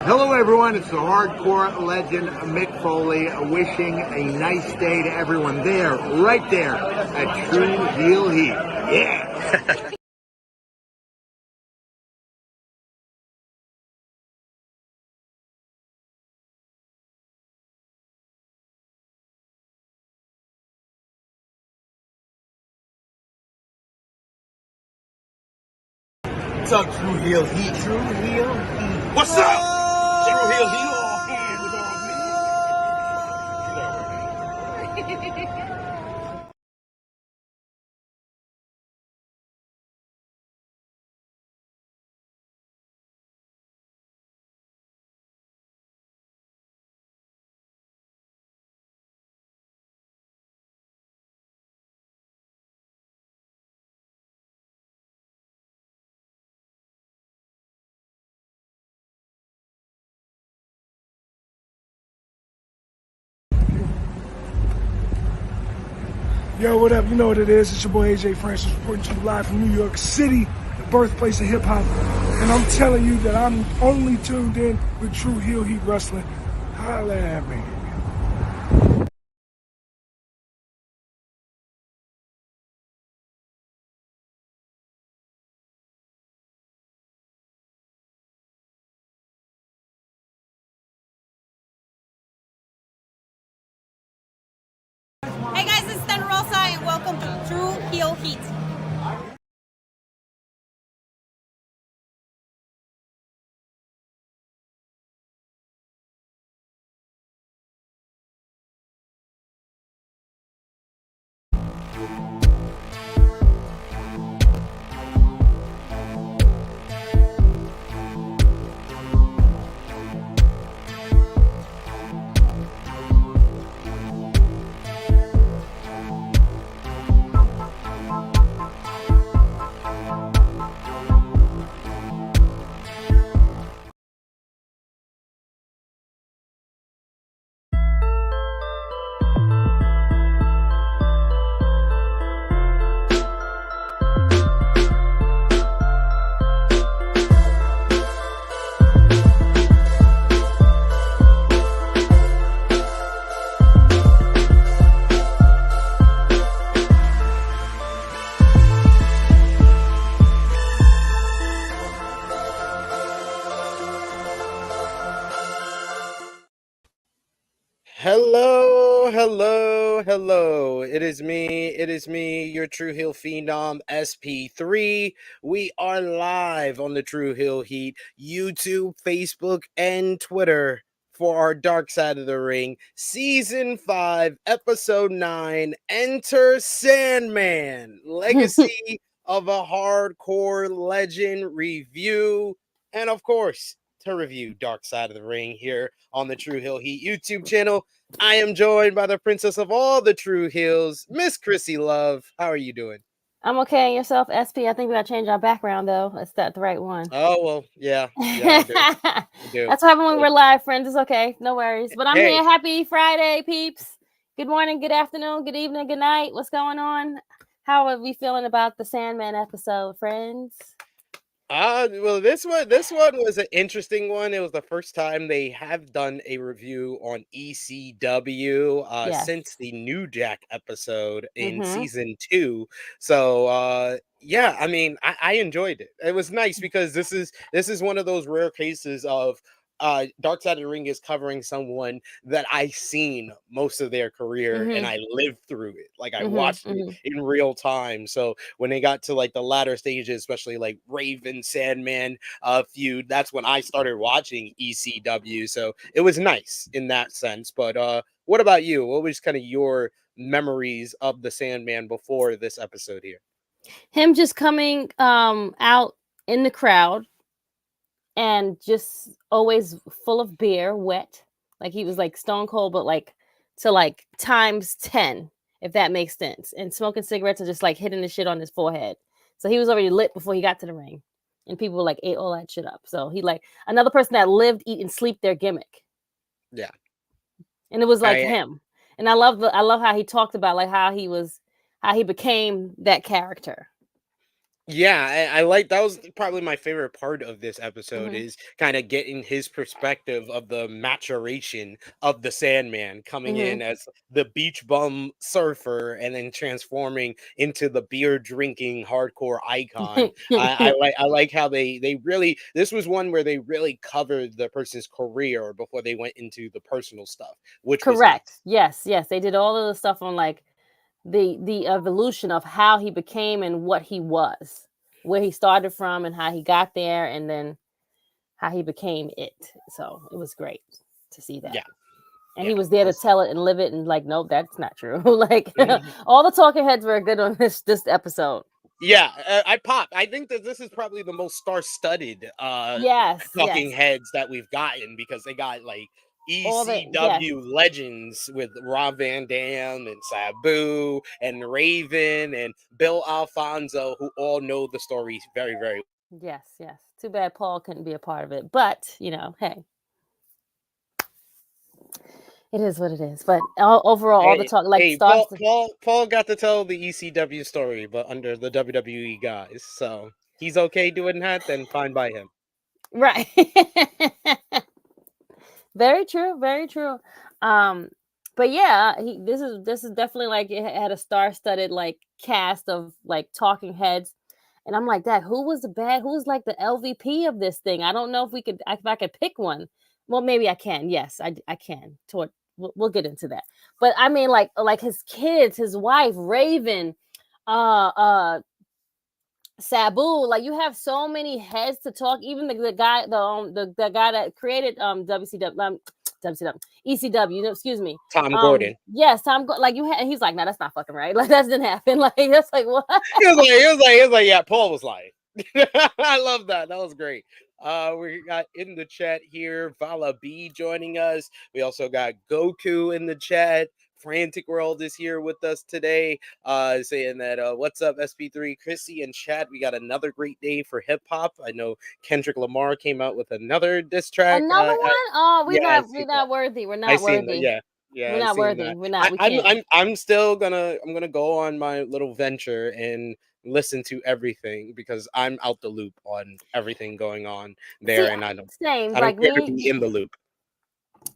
Hello, everyone. It's the hardcore legend Mick Foley wishing a nice day to everyone there, right there at True Heel Heat. Yeah. What's up, True Heel Heat? True Heel Heat. What's up? True Heel Heat. All hands on me. Yo, what up? You know what it is. It's your boy AJ Francis reporting to you live from New York City, the birthplace of hip-hop. And I'm telling you that I'm only tuned in with True Heel Heat Wrestling. Holla at me. Hey guys, it's Thunder Rosa and welcome to True Heel Heat. Hello. It is me, your True Heel Phenom, SP3. We are live on the True Heel Heat, YouTube, Facebook, and Twitter for our Dark Side of the Ring, Season 5, Episode 9, Enter Sandman, Legacy of a Hardcore Legend review, and of course, to review Dark Side of the Ring here on the True Heel Heat YouTube channel. I am joined by the princess of all the True Heels, Miss Krssi Love. How are you doing? I'm okay. And yourself, SP? I think we gotta change our background though. Is that the right one? Oh, well, yeah, I do. That's what happens when we're live, friends. It's okay. No worries. But I'm Hey. here. Happy Friday, peeps. Good morning, good afternoon, good evening, good night. What's going on? How are we feeling about the Sandman episode, friends? Well, this one was an interesting one. It was the first time they have done a review on ECW Yes. since the New Jack episode in season 2. So yeah, I mean, I enjoyed it. It was nice because this is one of those rare cases of Dark Side of the Ring is covering someone that I seen most of their career and I lived through it. Like I watched it in real time. So when they got to like the latter stages, especially like Raven Sandman feud, that's when I started watching ECW. So it was nice in that sense. But what about you? What was kind of your memories of the Sandman before this episode here? Him just coming out in the crowd and just always full of beer, wet. Like he was like stone cold, but like to like times 10, if that makes sense. And smoking cigarettes and just like hitting the shit on his forehead. So he was already lit before he got to the ring. And people like ate all that shit up. So he like another person that lived, eat, and sleep their gimmick. Yeah. And it was like him. And I love how he talked about like how he became that character. Yeah, I like that was probably my favorite part of this episode Hmm. is kind of getting his perspective of the maturation of the Sandman coming Hmm. in as the beach bum surfer and then transforming into the beer drinking hardcore icon. I like how they really this was one where they really covered the person's career before they went into the personal stuff, which was Correct. nice. Yes, yes. They did all of the stuff on like the evolution of how he became and what he was, where he started from and how he got there, and then how he became it. So it was great to see that. Yeah, And yeah. he was there to This tell it and live it, and like, nope, that's not true. Like Mhm. all the talking heads were good on this episode. Yeah, I pop. I think that this is probably the most star-studded Yes, talking yes. heads that we've gotten because they got like All the yes, ECW legends with Rob Van Dam and Sabu and Raven and Bill Alfonso who all know the stories very, very yes, yes. Too bad Paul couldn't be a part of it, but hey, it is what it is. But overall, all the Hey, talk like hey, stars, Paul got to tell the ECW story, but under the WWE guys. So he's okay doing that, then fine by him. right? Very true, very true. Um, but yeah, this is definitely like it had a star-studded like cast of like talking heads, and I'm like, that who was like the LVP of this thing? I don't know if I could pick one. Well, maybe I can. Yes, I can. Toward we'll get into that. But I mean, like his kids, his wife, Raven, uh Sabu, like you have so many heads to talk. Even the guy, the guy that created WCW, WCW, ECW. Excuse me. Tom Gordon. Yes, like you had. He's like, no, that's not fucking right. Like that didn't happen. Like that's like what? He was like, yeah, Paul was lying. I love that. That was great. We got in the chat here, Vala B joining us. We also got Goku in the chat. Frantic World is here with us today, saying that what's up, SP3, Krssi and Chad. We got another great day for hip hop. I know Kendrick Lamar came out with another diss track. Another one? Oh, Yeah, I we're see that. not worthy. We're I not seen that. worthy. Yeah, yeah, We're I not seen worthy. that. We're not. We can't. I'm still gonna go on my little venture and listen to everything because I'm out the loop on everything going on See, there, and same. I don't Like care to me. be in the loop.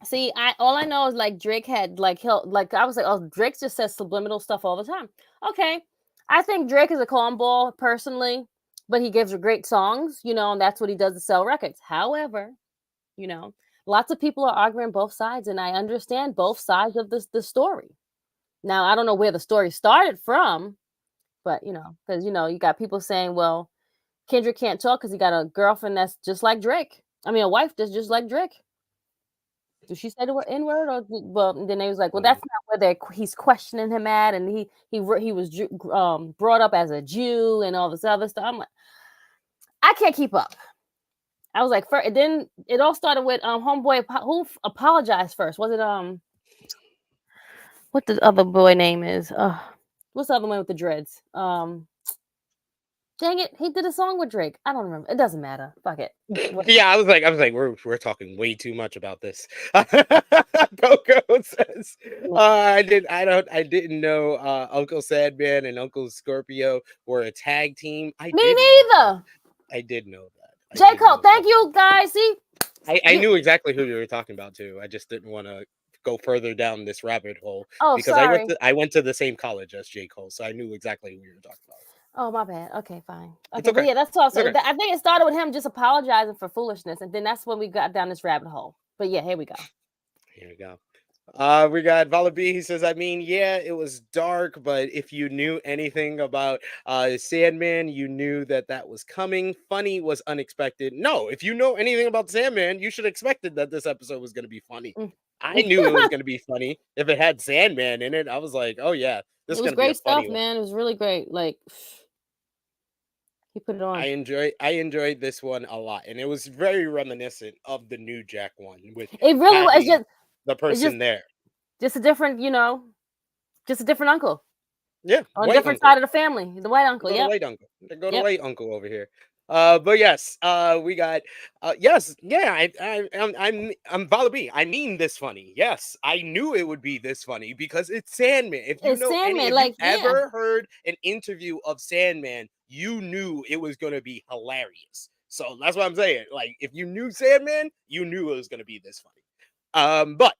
See, I all I know is like Drake had like he'll like I was like, oh, Drake just says subliminal stuff all the time. Okay. I think Drake is a cornball personally, but he gives great songs, and that's what he does to sell records. However, you know, lots of people are arguing both sides, and I understand both sides of the story. Now, I don't know where the story started from, but because you got people saying, well, Kendrick can't talk because he got a girlfriend that's just like Drake. I mean, a wife that's just like Drake. Did she say the word N word or well? Then they was like, well, that's Mm. not where he's questioning him at, and he was brought up as a Jew and all this other stuff. I'm like, I can't keep up. I was like, then it all started with homeboy who apologized first. Was it what the other boy name is? What's the other one with the dreads? Dang it, he did a song with Drake. I don't remember. It doesn't matter. Fuck it. Yeah, I was like, we're talking way too much about this. Coco says, I didn't know Uncle Sadman and Uncle Scorpio were a tag team. I Me did know that. neither. I did know that. I J. did Cole, know that. thank you guys. See, I knew exactly who you were talking about too. I just didn't want to go further down this rabbit hole oh, because sorry. I went to the same college as J. Cole, so I knew exactly who you were talking about. Oh, my bad. Okay, fine. It's Okay, but okay. yeah, that's all. It's okay. I think it started with him just apologizing for foolishness, and then that's when we got down this rabbit hole. But yeah, here we go. Here we go. We got Vala B. He says, I mean, yeah, it was dark, but if you knew anything about Sandman, you knew that was coming. Funny was unexpected. No, if you know anything about Sandman, you should have expected that this episode was going to be funny. Mm. I knew it was going to be funny. If it had Sandman in it, I was like, oh, yeah, this It is was going to be a great funny stuff, one. man. It was really great. Like he put it on. I enjoyed this one a lot, and it was very reminiscent of the New Jack one with It really was. having the It's person there. just a different, just a different uncle Yeah, on a white different uncle. side of the family. The white They uncle. go to Yep. white uncle. They go to Yep. white uncle over here. But yes, we got yes, yeah, I'm Vala B. I mean this funny. Yes, I knew it would be this funny because it's Sandman. If It's Sandman. if you've Like, yeah. ever heard an interview of Sandman, you knew it was going to be hilarious. So that's what I'm saying. Like, if you knew Sandman, you knew it was going to be this funny. But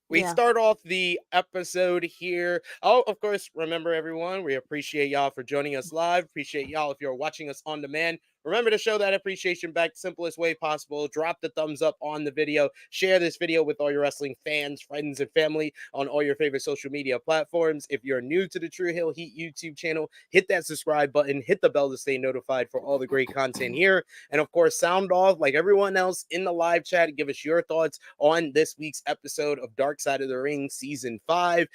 we Yeah. start off the episode here. Oh, of course, remember everyone, we appreciate y'all for joining us live. Appreciate y'all if you're watching us on demand. Remember to show that appreciation back the simplest way possible. Drop the thumbs up on the video. Share this video with all your wrestling fans, friends, and family on all your favorite social media platforms. If you're new to the True Hill Heat YouTube channel, hit that subscribe button, hit the bell to stay notified for all the great content here. And of course, sound off like everyone else in the live chat. Give us your thoughts on this week's episode of Dark Side of the Ring Season 5.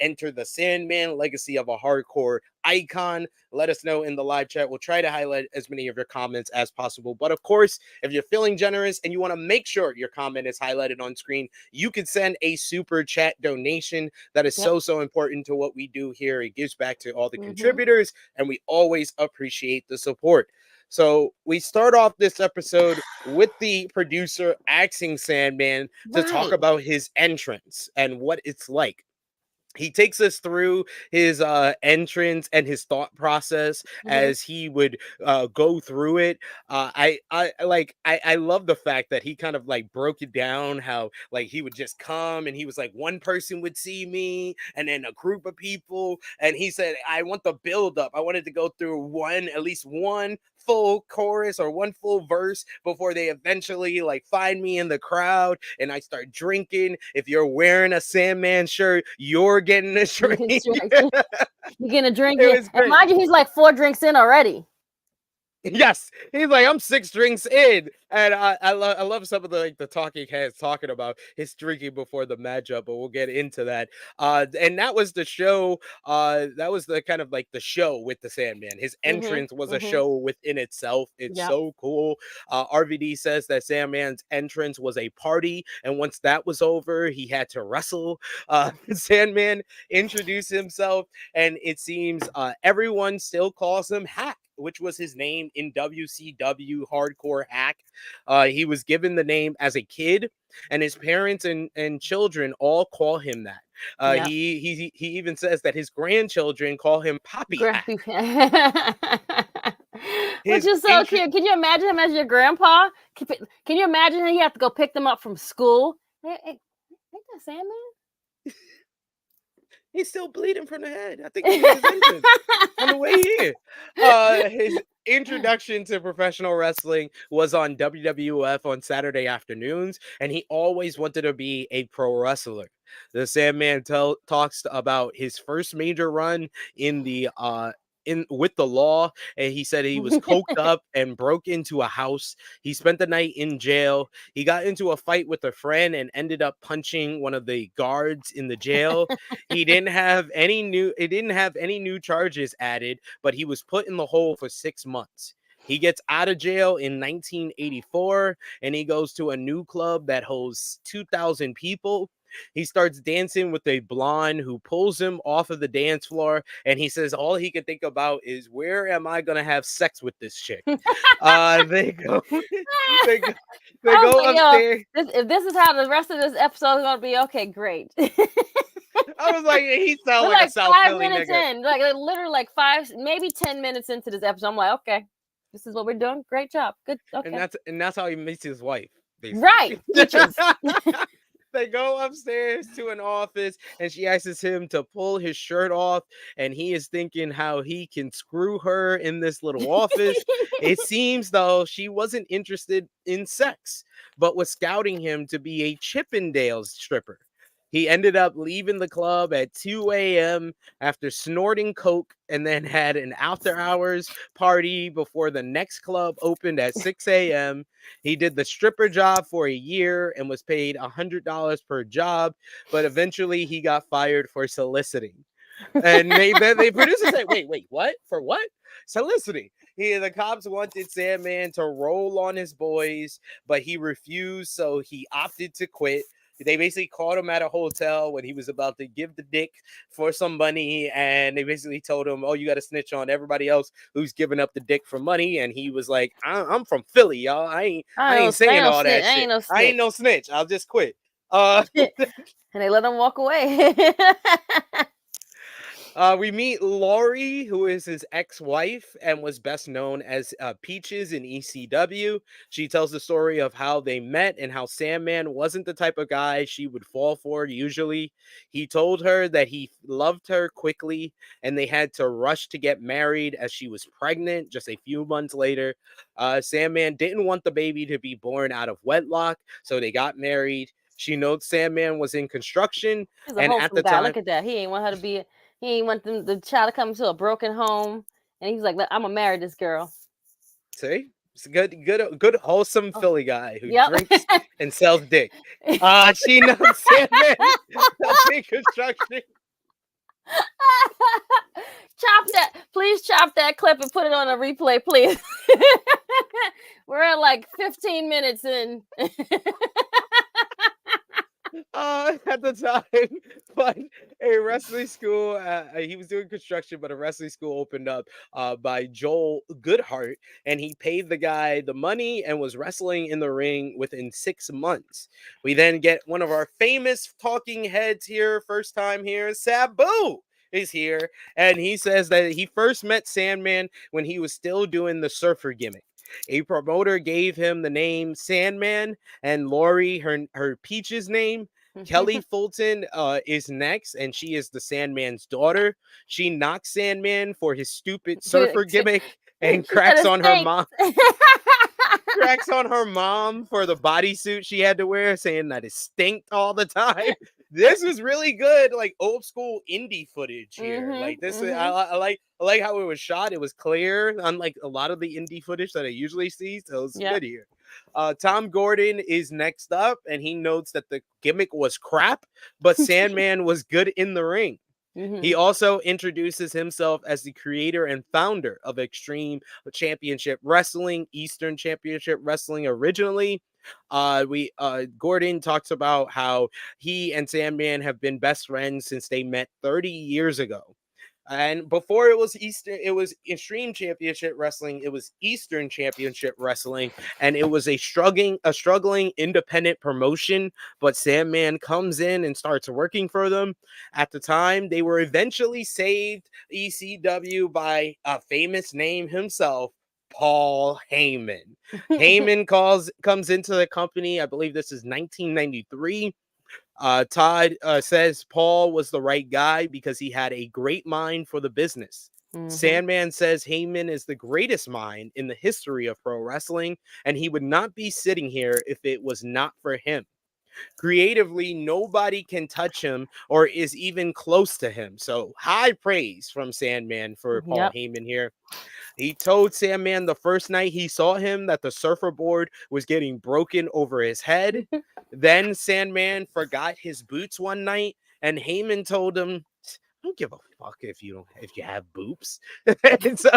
Enter the Sandman, Legacy of a Hardcore Icon. Let us know in the live chat. We'll try to highlight as many of your comments as possible. But of course, if you're feeling generous and you want to make sure your comment is highlighted on screen, you can send a super chat donation. That is so important to what we do here. It gives back to all the contributors, and we always appreciate the support. So we start off this episode with the producer asking Sandman to talk about his entrance and what it's like. He takes us through his entrance and his thought process as he would go through it. I love the fact that he kind of like broke it down, how like he would just come and he was like, one person would see me and then a group of people, and he said, I want the build up. I wanted to go through at least one full chorus or one full verse before they eventually like find me in the crowd and I start drinking. If you're wearing a Sandman shirt, you're getting a drink. You're gonna drink it. And mind you, he's like 4 drinks in already. Yes, he's like, I'm 6 drinks in, and I love some of the talking heads talking about his drinking before the matchup, but we'll get into that. And that was the show. That was the kind of like the show with the Sandman. His entrance was a show within itself. It's so cool. RVD says that Sandman's entrance was a party, and once that was over, he had to wrestle. Sandman introduced himself, and it seems everyone still calls him Hack, which was his name in WCW Hardcore Hack. He was given the name as a kid, and his parents and children all call him that. He even says that his grandchildren call him Poppy Hack. Which is so cute. Can you imagine him as your grandpa? Can you imagine he had to go pick them up from school? Hey, ain't that Sandman? He's still bleeding from the head. I think he was injured on the way here. His introduction to professional wrestling was on WWF on Saturday afternoons, and he always wanted to be a pro wrestler. The Sandman talks about his first major run in the with the law, and he said he was coked up and broke into a house. He spent the night in jail. He got into a fight with a friend and ended up punching one of the guards in the jail. He didn't have any new charges added, but he was put in the hole for 6 months. He gets out of jail in 1984, and he goes to a new club that holds 2,000 people. He starts dancing with a blonde who pulls him off of the dance floor, and he says all he can think about is, where am I gonna have sex with this chick? They go upstairs. If this is how the rest of this episode is gonna be, okay, great. I was like, he sounds like a South 5 Philly minutes nigga. in, like literally like 5, maybe 10 minutes into this episode. I'm like, okay, this is what we're doing. Great job. Good. Okay. And that's how he meets his wife. Basically. Right. They go upstairs to an office, and she asks him to pull his shirt off, and he is thinking how he can screw her in this little office. It seems, though, she wasn't interested in sex, but was scouting him to be a Chippendales stripper. He ended up leaving the club at 2 a.m. after snorting coke, and then had an after-hours party before the next club opened at 6 a.m. He did the stripper job for a year and was paid $100 per job, but eventually he got fired for soliciting. And the producers said, wait, what? For what? Soliciting. The cops wanted Sandman to roll on his boys, but he refused, so he opted to quit. They basically caught him at a hotel when he was about to give the dick for some money, and they basically told him, oh, you got to snitch on everybody else who's giving up the dick for money. And he was like, I'm from Philly, y'all. I ain't saying all that shit. I ain't no snitch. I'll just quit. And they let him walk away. We meet Laurie, who is his ex-wife and was best known as Peaches in ECW. She tells the story of how they met and how Sandman wasn't the type of guy she would fall for usually. He told her that he loved her quickly and they had to rush to get married as she was pregnant just a few months later. Sandman didn't want the baby to be born out of wedlock, so they got married. She notes Sandman was in construction, He's a and at wholesome the guy. time, Look at that. He ain't want her to be. He ain't want the child to come to a broken home. And he's like, I'm gonna marry this girl. see, it's a good, wholesome Oh, Philly guy who yep. drinks and sells dick. She knows Sandman was in construction. Please chop that clip and put it on a replay, please. We're at like 15 minutes in. At the time, but a wrestling school, he was doing construction, but a wrestling school opened up by Joel Goodhart, and he paid the guy the money and was wrestling in the ring within 6 months. We then get one of our famous talking heads here, first time here, Sabu is here, and he says that he first met Sandman when he was still doing the surfer gimmick. A promoter gave him the name Sandman, and Lori, her Peach's name. Kelly Fulton is next, and she is the Sandman's daughter. She knocks Sandman for his stupid surfer gimmick and cracks on her mom. Cracks on her mom for the bodysuit she had to wear, saying that it stinked all the time. This was really good, like old school indie footage here. Like this, I like how it was shot. It was clear, unlike a lot of the indie footage that I usually see. So it's good here. Tom Gordon is next up, and he notes that the gimmick was crap, but Sandman was good in the ring. He also introduces himself as the creator and founder of Extreme Championship Wrestling, Eastern Championship Wrestling originally. Gordon talks about how he and Sandman have been best friends since they met 30 years ago. And before it was Extreme Championship Wrestling, it was Eastern Championship Wrestling, and it was a struggling independent promotion. But Sandman comes in and starts working for them. At the time, they were eventually saved ECW by a famous name himself, Paul Heyman. Heyman comes into the company. I believe this is 1993. Todd says Paul was the right guy because he had a great mind for the business. Sandman says Heyman is the greatest mind in the history of pro wrestling, and he would not be sitting here if it was not for him. Creatively, nobody can touch him or is even close to him. So high praise from Sandman for Paul Heyman here. He told Sandman the first night he saw him that the surfer board was getting broken over his head. Then Sandman forgot his boots one night, and Heyman told him, "I don't give a fuck if you have boots." And so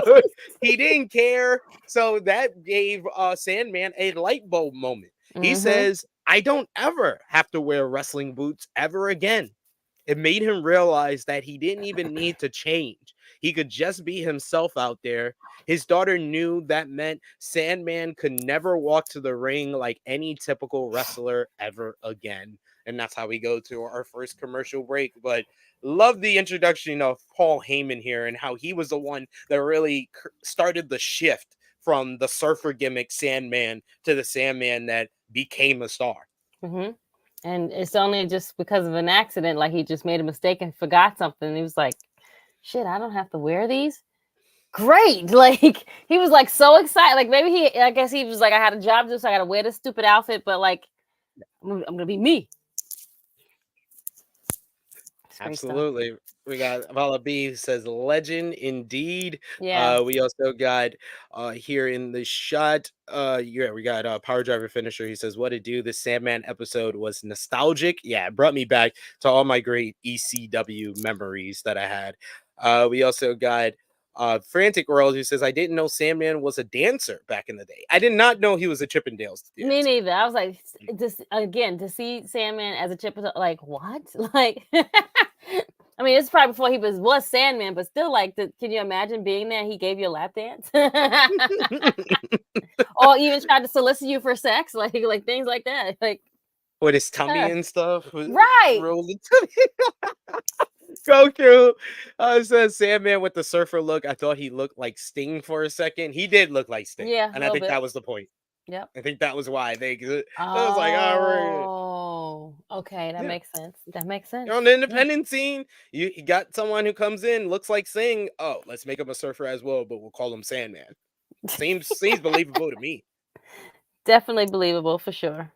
he didn't care. So that gave Sandman a light bulb moment. He says, "I don't ever have to wear wrestling boots ever again." It made him realize that he didn't even need to change. He could just be himself out there. His daughter knew that meant Sandman could never walk to the ring like any typical wrestler ever again. And that's how we go to our first commercial break. But love the introduction of Paul Heyman here and how he was the one that really started the shift from the surfer gimmick Sandman to the Sandman that became a star. And it's only just because of an accident, like he just made a mistake and forgot something. And he was like, shit, I don't have to wear these? Great. Like, he was like so excited. Like, maybe I guess he was like, I had a job to do, so I got to wear this stupid outfit, but like, I'm going to be me. Absolutely. We got Vala B who says legend indeed. Yeah. We also got here in the shot. We got Power Driver Finisher. He says, what it do? This Sandman episode was nostalgic. Yeah, it brought me back to all my great ECW memories that I had. We also got Frantic World who says, I didn't know Sandman was a dancer back in the day. I did not know he was a Chippendales dancer. Me neither. I was like, just again, to see Sandman as a Chippendale, like, what? Like, I mean, it's probably before he was Sandman, but still, like, can you imagine being there? He gave you a lap dance, or even tried to solicit you for sex, like things like that, like with his tummy and stuff, right? Rolled the tummy. Goku says Sandman with the surfer look. I thought he looked like Sting for a second. He did look like Sting, Yeah, a and I little think bit. that was the point. Yep. I think that was why they. It was like, all right, Oh, okay, that yeah. makes sense. That makes sense. On the Yeah. independent scene, you got someone who comes in, looks like Sting. Oh, let's make him a surfer as well, but we'll call him Sandman. Seems believable to me. Definitely believable for sure.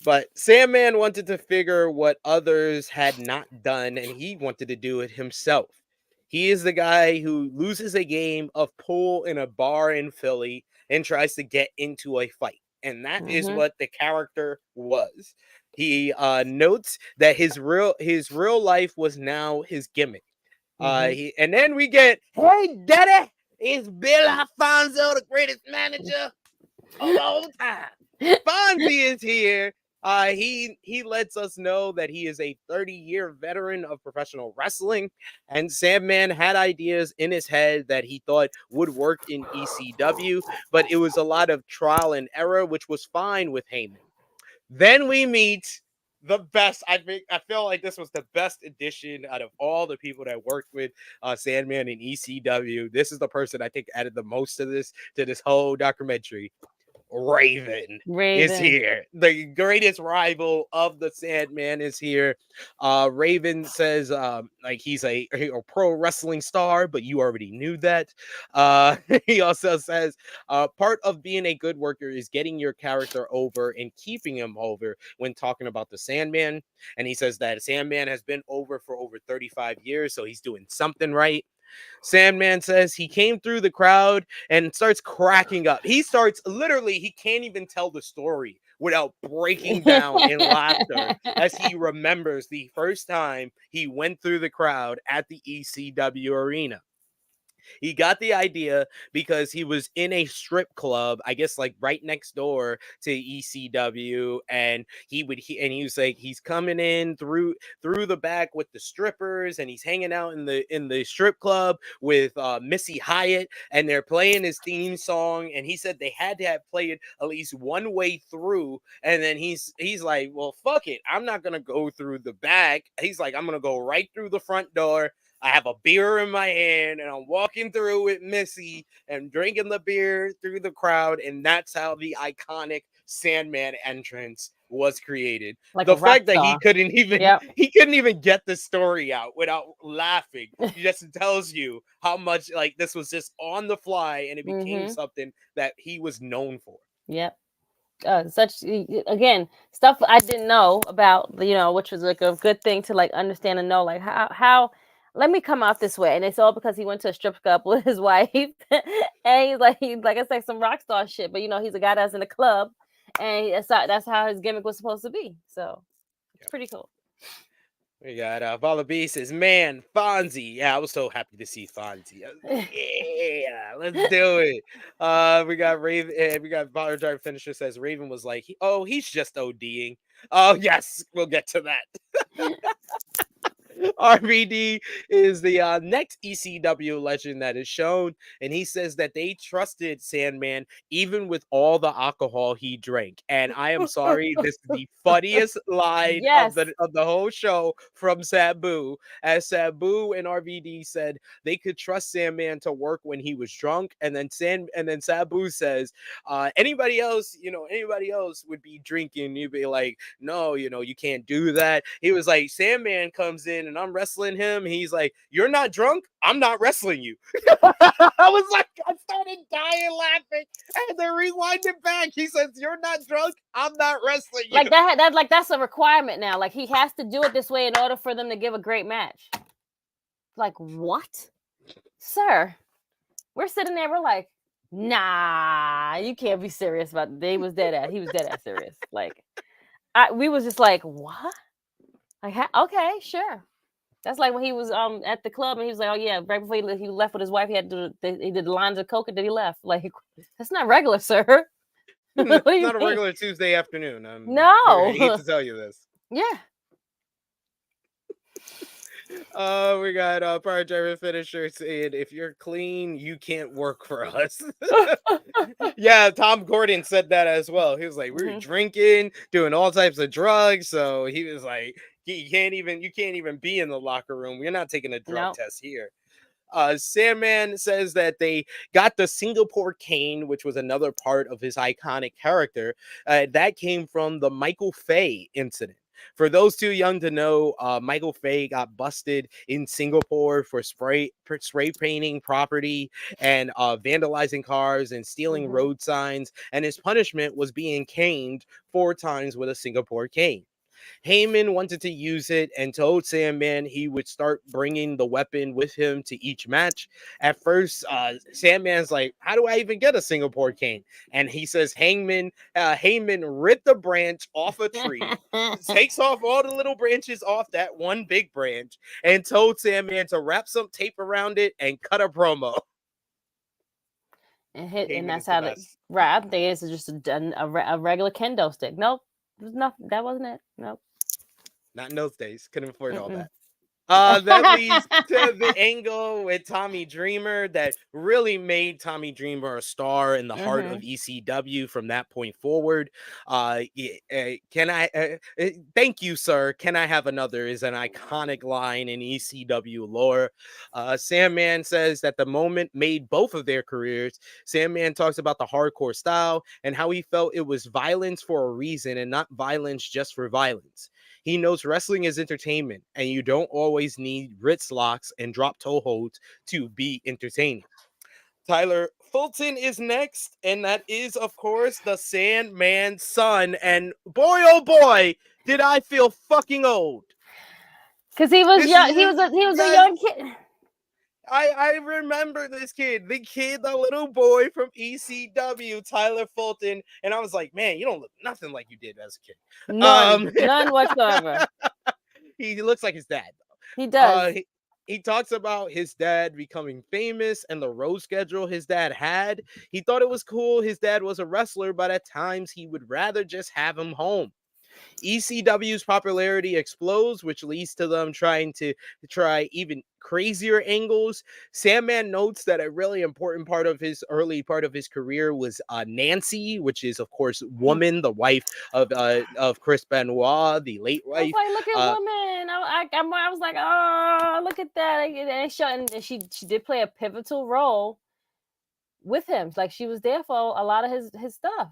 But Sandman wanted to figure what others had not done, and he wanted to do it himself. He is the guy who loses a game of pool in a bar in Philly and tries to get into a fight. And that is Mm-hmm. what the character was. He notes that his real life was now his gimmick. Mm-hmm. And then we get, hey, Daddy, it's Bill Alfonso, the greatest manager of all time. Fonzie is here. He lets us know that he is a 30-year veteran of professional wrestling, and Sandman had ideas in his head that he thought would work in ECW, but it was a lot of trial and error, which was fine with Heyman. Then we meet the best. I feel like this was the best addition out of all the people that worked with Sandman in ECW. This is the person I think added the most to this whole documentary. Raven is Raven. here. The greatest rival of the Sandman is here. Raven says like he's a pro wrestling star, but you already knew that. He also says part of being a good worker is getting your character over and keeping him over when talking about the Sandman. And he says that Sandman has been over for over 35 years, so he's doing something right. Sandman says he came through the crowd and starts cracking up. He starts literally, he can't even tell the story without breaking down in laughter as he remembers the first time he went through the crowd at the ECW arena. He got the idea because he was in a strip club, I guess like right next door to ECW, and he was like he's coming in through the back with the strippers, and he's hanging out in the strip club with Missy Hyatt, and they're playing his theme song, and he said they had to have played it at least one way through, and then he's like, well, fuck it, I'm not gonna go through the back. He's like, I'm gonna go right through the front door. I have a beer in my hand and I'm walking through with Missy and drinking the beer through the crowd. And that's how the iconic Sandman entrance was created. Like a The rock fact that star. Yep. he couldn't even get the story out without laughing. It just tells you how much like this was just on the fly and it became Mm-hmm. something that he was known for. Yep. Such again stuff I didn't know about, which was like a good thing to like understand and know, like how let me come out this way, and it's all because he went to a strip club with his wife, and he's like it's like some rock star shit, but he's a guy that's in a club, and that's how his gimmick was supposed to be. So it's pretty cool. We got Vala says, man, Fonzie. Yeah, I was so happy to see Fonzie. I was like, yeah, let's do it. We got Raven. We got Vala Drive Finisher says Raven was like, he's just ODing. Oh, yes, we'll get to that. RVD is the next ECW legend that is shown, and he says that they trusted Sandman even with all the alcohol he drank. And I am sorry, this is the funniest line Yes. of the whole show from Sabu, as Sabu and RVD said they could trust Sandman to work when he was drunk, and then Sabu says, anybody else would be drinking. You'd be like, no, you can't do that. He was like, Sandman comes in and I'm wrestling him. He's like, you're not drunk? I'm not wrestling you. I was like, I started dying laughing. And then rewind it back. He says, you're not drunk? I'm not wrestling you. Like that's a requirement now. Like he has to do it this way in order for them to give a great match. Like, what? Sir, we're sitting there, we're like, nah, you can't be serious about it. He was dead ass serious. Like, we was just like, what? Like, okay, sure. That's like when he was at the club and he was like, oh yeah, right before he left with his wife, he did the lines of coke and then he left. Like, that's not regular, sir. It's not a regular Tuesday afternoon. No. I hate to tell you this. Yeah. We got Power Driver Finisher saying, if you're clean, you can't work for us. Yeah, Tom Gordon said that as well. He was like, we were drinking, doing all types of drugs. So he was like, you can't even be in the locker room. We're not taking a drug Nope. test here. Sandman says that they got the Singapore cane, which was another part of his iconic character. That came from the Michael Fay incident. For those too young to know, Michael Fay got busted in Singapore for spray painting property and vandalizing cars and stealing road signs. And his punishment was being caned 4 times with a Singapore cane. Heyman wanted to use it and told Sandman he would start bringing the weapon with him to each match. At first, Sandman's like, "How do I even get a Singapore cane?" And he says, Heyman ripped the branch off a tree, takes off all the little branches off that one big branch, and told Sandman to wrap some tape around it and cut a promo. And Heyman that's is the how they best. wrap. They is just a regular kendo stick. Nope, there's nothing. That wasn't it. Nope. Not in those days. Couldn't afford all Mm-mm. that. That leads to the angle with Tommy Dreamer that really made Tommy Dreamer a star in the heart of ECW from that point forward. Can I thank you, sir? Can I have another? Is an iconic line in ECW lore. Sandman says that the moment made both of their careers. Sandman talks about the hardcore style and how he felt it was violence for a reason and not violence just for violence. He knows wrestling is entertainment, and you don't always need Ritz locks and drop toe holds to be entertaining. Tyler Fulton is next, and that is, of course, the Sandman's son. And boy, oh boy, did I feel fucking old. Because he was This young. He is was a yes, young kid. I remember this kid, the little boy from ECW, Tyler Fulton, and I was like, man, you don't look nothing like you did as a kid. None whatsoever. He looks like his dad. He Uh, does. he, he talks about his dad becoming famous and the road schedule his dad had. He thought it was cool. His dad was a wrestler, but at times he would rather just have him home. ECW's popularity explodes, which leads to them trying to try even crazier angles. Sandman notes that a really important part of his early part of his career was Nancy, which is of course Woman, the wife of Chris Benoit, the late I was wife. like, look at Uh, woman. I was like, oh, look at that. And she did play a pivotal role with him. Like she was there for a lot of his stuff.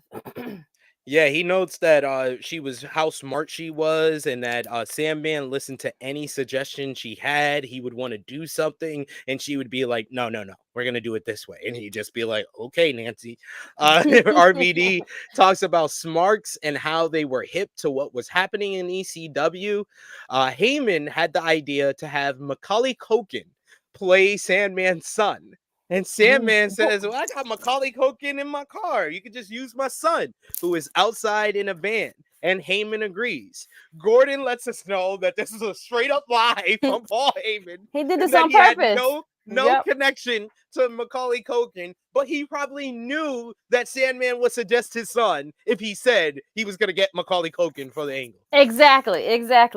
Yeah, he notes that she was how smart she was and that Sandman listened to any suggestion she had. He would want to do something and she would be like, no, no, no, we're going to do it this way. And he'd just be like, okay, Nancy. RVD talks about smarks and how they were hip to what was happening in ECW. Heyman had the idea to have Macaulay Culkin play Sandman's son. And Sandman says, well, I got Macaulay Culkin in my car. You could just use my son, who is outside in a van. And Heyman agrees. Gordon lets us know that this is a straight up lie from Paul Heyman. He did And this that on he had purpose. no connection to Macaulay Culkin, but he probably knew that Sandman would suggest his son if he said he was going to get Macaulay Culkin for the angle. Exactly.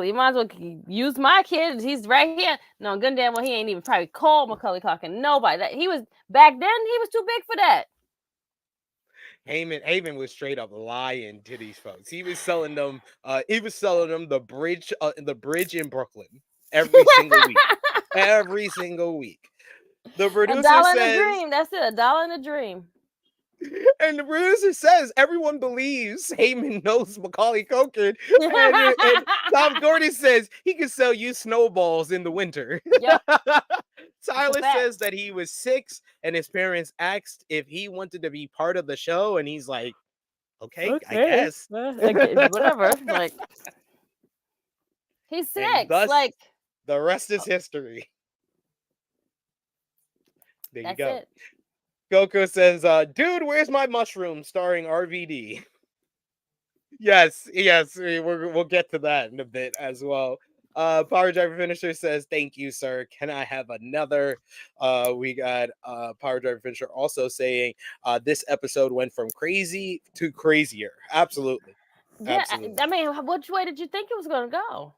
You might as well use my kid. He's right here. No, good damn well he ain't even probably called Macaulay Culkin. Nobody. He was back then. He was too big for that. Heyman was straight up lying to these folks. He was selling them. He was selling them the bridge in Brooklyn every single week. Every single week. The producer $1 in a says, dream. That's it. $1 in a dream. and the producer says everyone believes Heyman knows Macaulay Culkin, and Tom Gordon says he can sell you snowballs in the winter. Yep. Tyler says that he was 6 and his parents asked if he wanted to be part of the show, and he's like, okay. I guess. Whatever. Like he's 6. And thus, like the rest is history. There you go. It. Coco says, dude, where's my mushroom? Starring RVD. Yes, we'll get to that in a bit as well. Power Driver Finisher says, thank you, sir. Can I have another? We got Power Driver Finisher also saying this episode went from crazy to crazier. Absolutely. Yeah, absolutely. I mean, which way did you think it was going to go?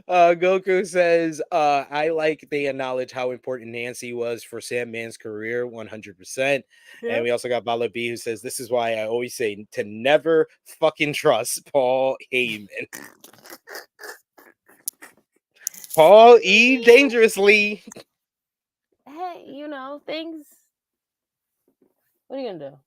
Goku says, I like they acknowledge how important Nancy was for Sandman's career, 100%. And Yep. we also got Bala B who says, this is why I always say to never fucking trust Paul Heyman. Paul E. Dangerously. Hey, things. What are you gonna do?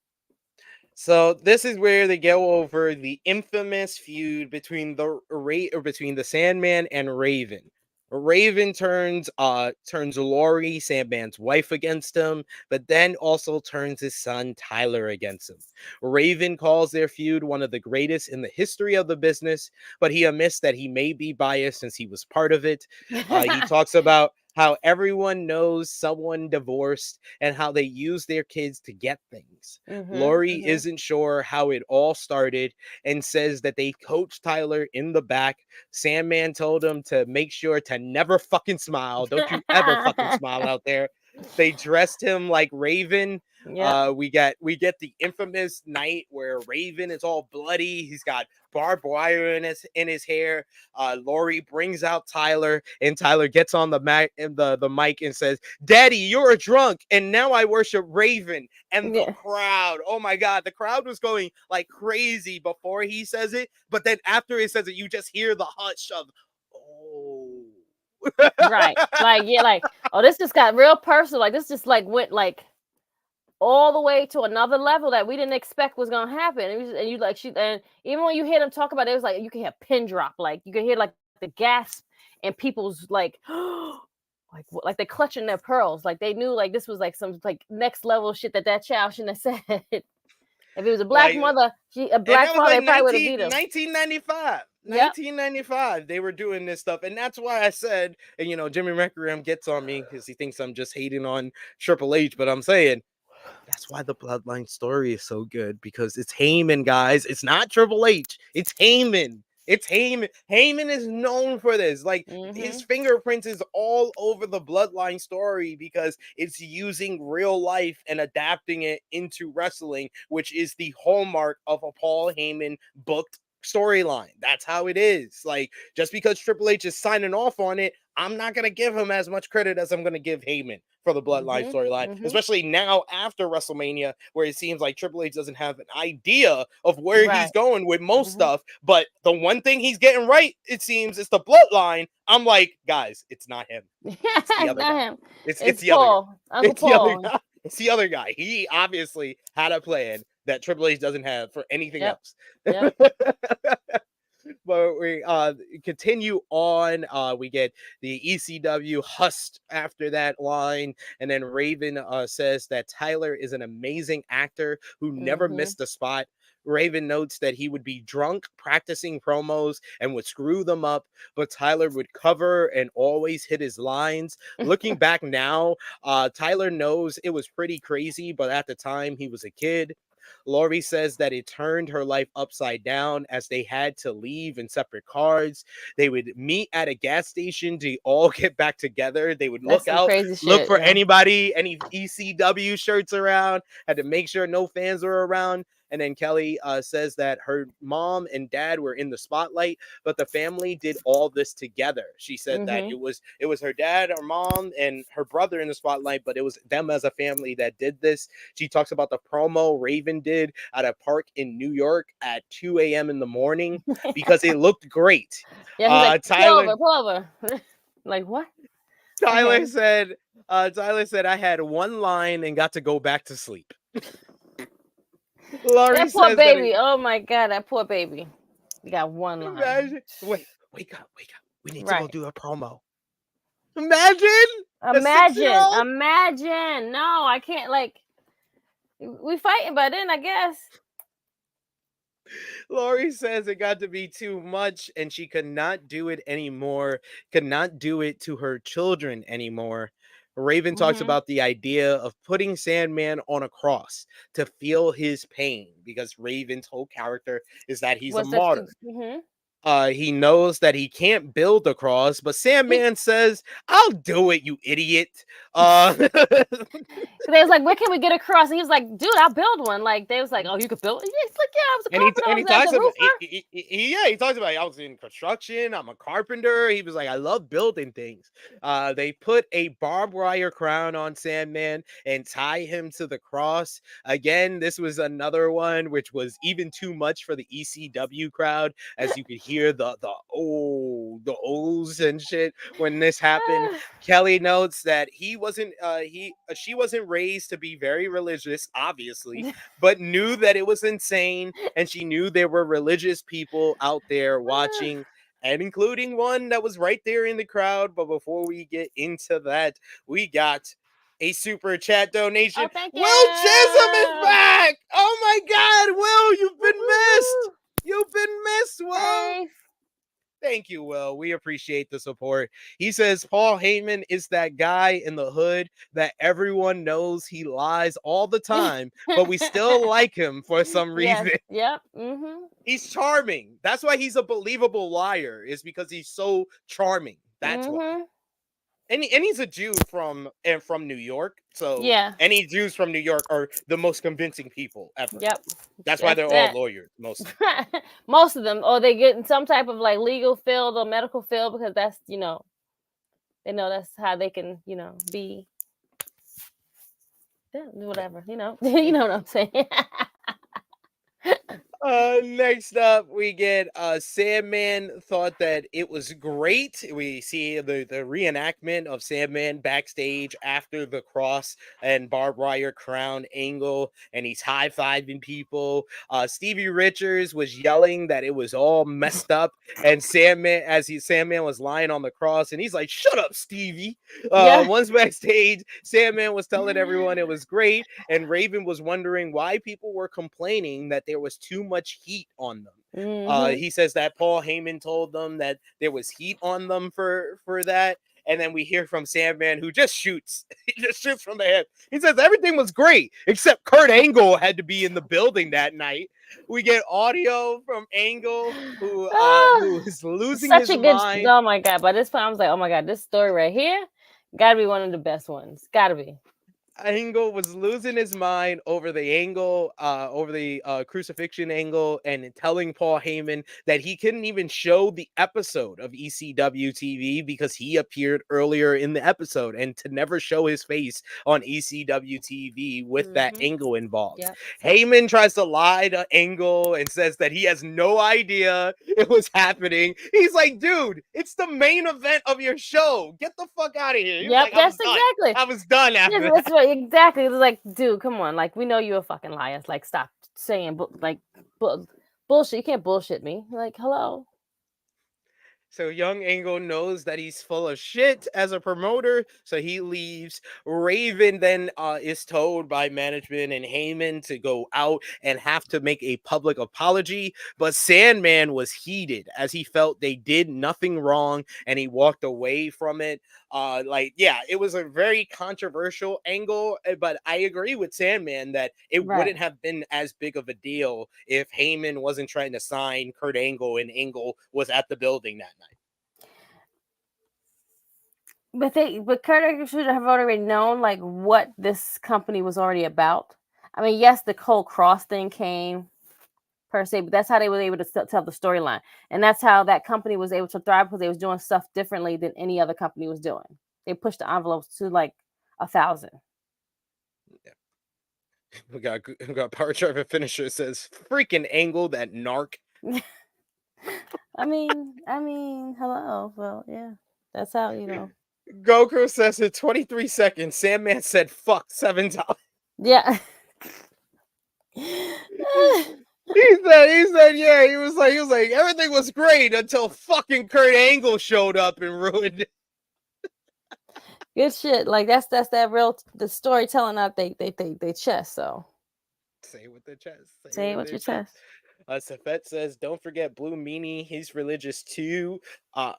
So this is where they go over the infamous feud between between the Sandman and Raven. Raven turns Lori, Sandman's wife, against him, but then also turns his son Tyler against him. Raven calls their feud one of the greatest in the history of the business, but he admits that he may be biased since he was part of it. He talks about how everyone knows someone divorced and how they use their kids to get things. Lori isn't sure how it all started and says that they coached Tyler in the back. Sandman told him to make sure to never fucking smile. Don't you ever fucking smile out there. They dressed him like Raven. Yep. We get the infamous night where Raven is all bloody. He's got barbed wire in his hair. Lori brings out Tyler, and Tyler gets on the mic and says, "Daddy, you're a drunk, and now I worship Raven." And the Yeah. crowd, oh my god, the crowd was going like crazy before he says it, but then after he says it, you just hear the hush of, oh. Right. Like, oh, this just got real personal. Like, this just like went like all the way to another level that we didn't expect was gonna happen. And you like and even when you hear them talk about it, it was like you can hear a pin drop, like you can hear like the gasp and people's like like they're clutching their pearls, like they knew like this was like some like next level shit that child shouldn't have said. If it was a black Like, mother, a and black that was father, like they probably would have beat him. 1995. Yep. 1995, they were doing this stuff, and that's why I said, and Jimmy Requiem gets on me because he thinks I'm just hating on Triple H, but I'm saying that's why the Bloodline story is so good, because it's Heyman, guys. It's not Triple H. It's Heyman. It's Heyman. Heyman is known for this. Like, his fingerprints is all over the Bloodline story because it's using real life and adapting it into wrestling, which is the hallmark of a Paul Heyman booked storyline. That's how it is. Like, just because Triple H is signing off on it, I'm not going to give him as much credit as I'm going to give Heyman for the Bloodline storyline, especially now after WrestleMania, where it seems like Triple H doesn't have an idea of where he's going with most stuff. But the one thing he's getting right, it seems, is the Bloodline. I'm like, guys, it's not him. It's the other guy. Him. It's the Paul. other guy. Uncle It's the other Paul. guy. It's the other guy. He obviously had a plan that Triple H doesn't have for anything else. Yep. But we continue on. We get the ECW Hust after that line, and then Raven says that Tyler is an amazing actor who never missed a spot. Raven notes that he would be drunk practicing promos and would screw them up, but Tyler would cover and always hit his lines. Looking back now, Tyler knows it was pretty crazy, but at the time he was a kid. Lori says that it turned her life upside down as they had to leave in separate cars. They would meet at a gas station to all get back together. They would look for anybody, any ECW shirts around, had to make sure no fans were around. And then Kelly says that her mom and dad were in the spotlight, but the family did all this together. She said that it was her dad, her mom, and her brother in the spotlight, but it was them as a family that did this. She talks about the promo Raven did at a park in New York at 2 a.m. in the morning because it looked great. Yeah, like, Tyler, pull over. Like, what? Tyler said, I had one line and got to go back to sleep. Lori that poor baby. Oh my god, that poor baby. You got one line. Imagine. Wake up. We need to go do a promo. Imagine. No, I can't. Like, we fighting by then, I guess. Lori says it got to be too much and she could not do it anymore, could not do it to her children anymore. Raven talks about the idea of putting Sandman on a cross to feel his pain, because Raven's whole character is that he's a martyr. He knows that he can't build the cross, but Sandman says, "I'll do it, you idiot." They was like, "Where can we get across?" And he was like, "Dude, I'll build one." Like they was like, "Oh, you could build it." He's like, "Yeah, I was a carpenter. And I he was like talks the about roofer." he talks about I was in construction. I'm a carpenter. He was like, I love building things. They put a barbed wire crown on Sandman and tie him to the cross. Again, this was another one which was even too much for the ECW crowd, as you could hear the O's and shit when this happened. Kelly notes that she wasn't raised to be very religious, obviously, but knew that it was insane, and she knew there were religious people out there watching, and including one that was right there in the crowd. But before we get into that, we got a super chat donation. Oh, thank Will Chisholm is you. back. Oh my God, Will, you've been missed. Woo-hoo. You've been missed, Will. Hey. Thank you, Will. We appreciate the support. He says Paul Heyman is that guy in the hood that everyone knows he lies all the time, but we still like him for some reason. Yes. Yep. He's charming. That's why he's a believable liar, is because he's so charming. That's why. And he's a Jew from New York. So Yeah. any Jews from New York are the most convincing people ever. Yep. That's why they're all lawyers, most of them. Most of them, or they get in some type of like legal field or medical field, because that's, they know that's how they can, be whatever, you know what I'm saying. Next up, we get Sandman thought that it was great. We see the reenactment of Sandman backstage after the cross and barbed wire crown angle, and he's high-fiving people. Stevie Richards was yelling that it was all messed up, and Sandman was lying on the cross, and he's like, "Shut up, Stevie." Once backstage, Sandman was telling everyone it was great, and Raven was wondering why people were complaining that there was too much heat on them. He says that Paul Heyman told them that there was heat on them for that. And then we hear from Sandman, who just shoots. He just shoots from the hip. He says everything was great, except Kurt Angle had to be in the building that night. We get audio from Angle, who is losing his mind. Oh my God. By this point, I was like, oh my God, this story right here gotta be one of the best ones. Gotta be. Angle was losing his mind over the angle, over the crucifixion angle, and telling Paul Heyman that he couldn't even show the episode of ECW TV because he appeared earlier in the episode, and to never show his face on ECW TV with that angle involved. Yep. Heyman tries to lie to Angle and says that he has no idea it was happening. He's like, dude, it's the main event of your show. Get the fuck out of here. Yep, like, that's exactly. I was done after that. That's what exactly. It was like, dude, come on. Like, we know you're a fucking liar. Like, stop saying bullshit. You can't bullshit me. Like, hello. So young Angle knows that he's full of shit as a promoter, so he leaves. Raven then is told by management and Heyman to go out and have to make a public apology, but Sandman was heated as he felt they did nothing wrong and he walked away from it. It was a very controversial angle, but I agree with Sandman that it wouldn't have been as big of a deal if Heyman wasn't trying to sign Kurt Angle and Angle was at the building that night. But Kurt Angle should have already known like what this company was already about. I mean, yes, the whole cross thing came per se, but that's how they were able to tell the storyline, and that's how that company was able to thrive, because they was doing stuff differently than any other company was doing. They pushed the envelopes to like 1,000. Yeah. We got Power Driver Finisher says freaking Angle, that narc. I mean, hello. Well, yeah, that's how Goku says in 23 seconds, Sandman said fuck 7 times. Yeah. He said, yeah, he was like, everything was great until fucking Kurt Angle showed up and ruined it. Good shit. Like that's that real the storytelling out they chest. So say it with the chest. Say it with your chest. Safet says, don't forget Blue Meanie. He's religious too. I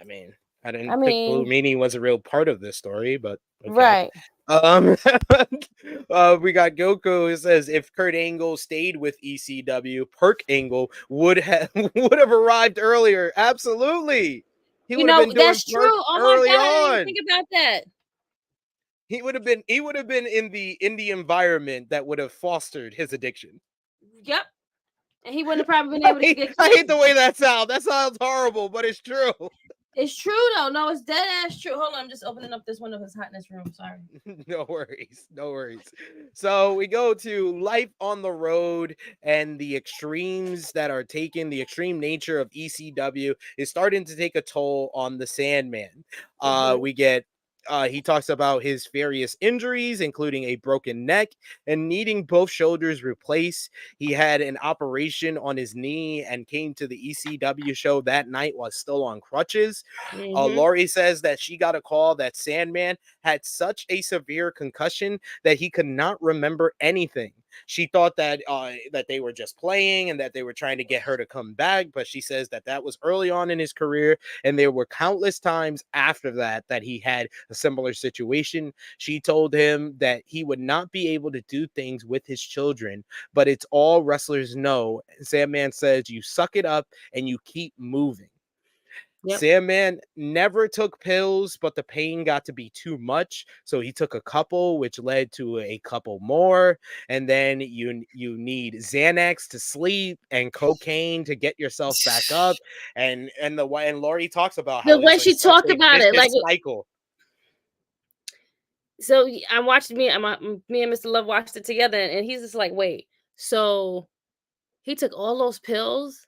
didn't think Blue Meanie was a real part of this story, but okay. Right. Um, we got Goku. It says if Kurt Angle stayed with ECW, Perk Angle would have would have arrived earlier. Absolutely, he You would have know, been doing that's true. Perk Oh my early God, I didn't even on. think about that. He would have been in the environment that would have fostered his addiction. Yep. And he wouldn't have probably been able to get I hate the clean. way that sounds. That sounds horrible, but it's true. It's true though. No, it's dead ass true. Hold on, I'm just opening up this window. It's hot in this room. Sorry. No worries. No worries. So we go to life on the road and the extremes that are taken. The extreme nature of ECW is starting to take a toll on the Sandman. We get he talks about his various injuries, including a broken neck and needing both shoulders replaced. He had an operation on his knee and came to the ECW show that night while still on crutches. Laurie says that she got a call that Sandman had such a severe concussion that he could not remember anything. She thought that that they were just playing and that they were trying to get her to come back, but she says that that was early on in his career, and there were countless times after that that he had a similar situation. She told him that he would not be able to do things with his children, but it's all wrestlers know. Sandman says you suck it up and you keep moving. Yep. Sandman never took pills, but the pain got to be too much, so he took a couple, which led to a couple more. And then you need Xanax to sleep and cocaine to get yourself back up. And Laurie talks about The how way it's like she such talked a about it, like vicious cycle. so I watched me and Mr. Love watched it together, and he's just like, wait, so he took all those pills?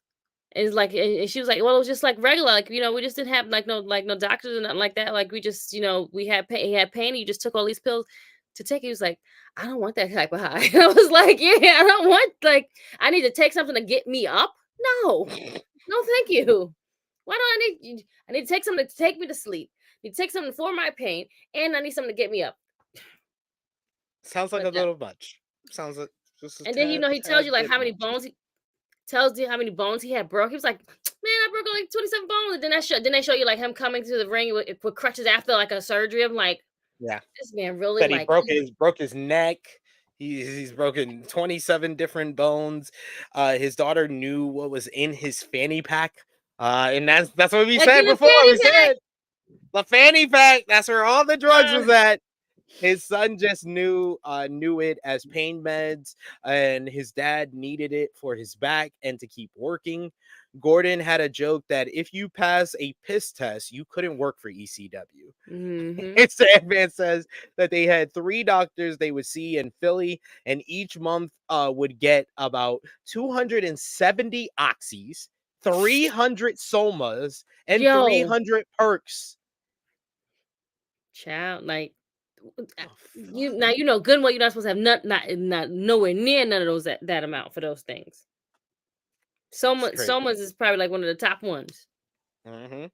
And it's like, and she was like, well, it was just like regular, like, you know, we just didn't have like no doctors or nothing like that. Like we just, you know, we had pain. He had pain. You just took all these pills to take. He was like, I don't want that type of high. I was like, yeah, I don't want like I need to take something to get me up. No, no, thank you. Why do I need? I need to take something to take me to sleep. I need to take something for my pain, and I need something to get me up. Sounds like But a no. little much. Sounds like just a And then you know he tells tad you like bit how many much. bones he tells you how many bones he had broke. He was like, man, I broke like 27 bones. And then they show you like him coming to the ring with crutches after like a surgery. I'm like, Yeah. this man really That he like broke his neck. He's broken 27 different bones. His daughter knew what was in his fanny pack. And that's what we like said in a before. fanny We pack. said the fanny pack. That's where all the drugs was at. His son just knew it as pain meds, and his dad needed it for his back and to keep working. Gordon had a joke that if you pass a piss test, you couldn't work for ECW. And Sandman says that they had 3 doctors they would see in Philly, and each month would get about 270 oxys, 300 somas, and Yo, 300 perks. child, like Oh, you now you know good and well you're not supposed to have not nowhere near none of those that amount for those things. it's crazy. Soma's is probably like one of the top ones. Mm-hmm.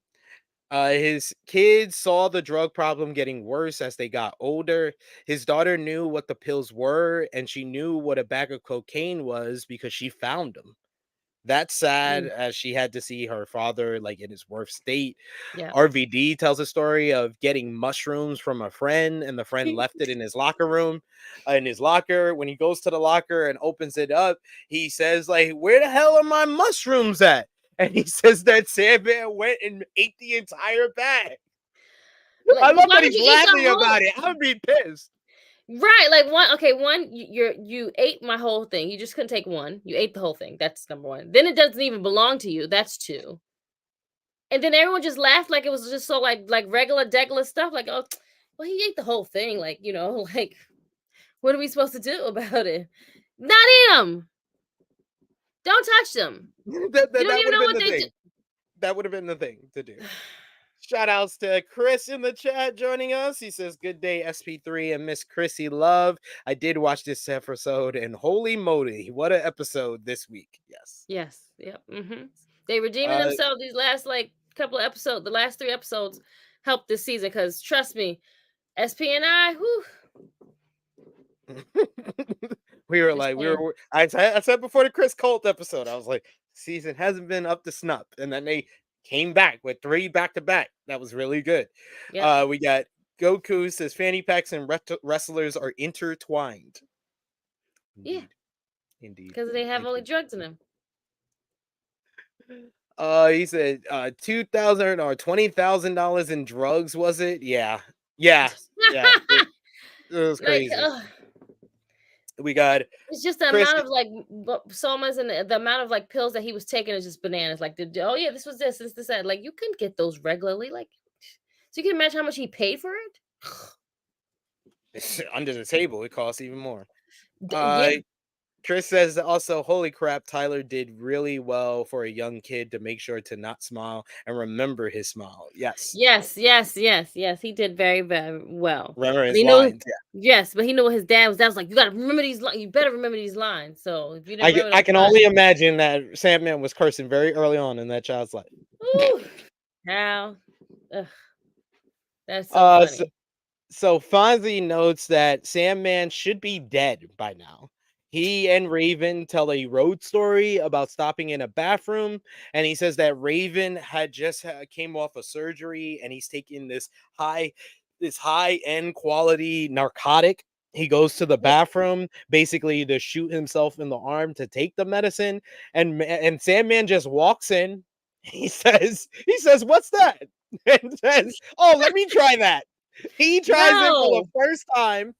His kids saw the drug problem getting worse as they got older. His daughter knew what the pills were, and she knew what a bag of cocaine was because she found them. That's sad, Mm, as she had to see her father like in his worst state. yeah. RVD tells a story of getting mushrooms from a friend, and the friend left it in his locker room. In his locker, when he goes to the locker and opens it up, he says, like, where the hell are my mushrooms at? And he says that Sandman went and ate the entire bag. Like, I love why that would he's you eat the laughing whole about it. I would be pissed. right? Like one, you ate my whole thing. You just couldn't take one. You ate the whole thing. That's number one. Then it doesn't even belong to you. That's two. And then everyone just laughed like it was just so like regular degular stuff. Like, oh, well, he ate the whole thing. Like, you know, like what are we supposed to do about it? Not eat them. Don't touch them. that You don't that even would have know been what the they do. thing. That would have been the thing to do. Shout outs to Chris in the chat joining us. He says, good day, SP3 and Miss Krssi Love. I did watch this episode, and holy moly, what an episode this week. Yes. Yes. Yep. They redeeming themselves these last like couple of episodes. The last 3 episodes helped this season because trust me, SP and I, whew, we were just like, saying. I said before the Chris Colt episode, I was like, season hasn't been up to snuff. And then they came back with 3 back to back. That was really good. Yep. We got Goku says fanny packs and wrestlers are intertwined. Yeah, Indeed. because they have all the Indeed. drugs in them. He said $2,000 or $20,000 in drugs, was it? Yeah. Yeah. Yeah. It was Like, crazy. We got it's just the amount Krssi. of like somas and the amount of like pills that he was taking is just bananas. Like, oh yeah, this was this that. Like, you couldn't get those regularly. Like, so you can imagine how much he paid for it. Under the table, it costs even more. Yeah. Chris says also, holy crap, Tyler did really well for a young kid to make sure to not smile and remember his smile. Yes. Yes. He did very, very well. Remember But his he knew, lines. Yeah. yes, but he knew what his dad was. That was like, you got to remember these. You better remember these lines. So if you didn't remember I those can lines, only imagine that Sandman was cursing very early on in that child's life. ooh, how, that's so funny. So Fonzie notes that Sandman should be dead by now. He and Raven tell a road story about stopping in a bathroom, and he says that Raven had just came off a surgery, and he's taking this high end quality narcotic. He goes to the bathroom basically to shoot himself in the arm to take the medicine, and Sandman just walks in. He says, "What's that?" And says, "Oh, let me try that." He tries it for the No. first time,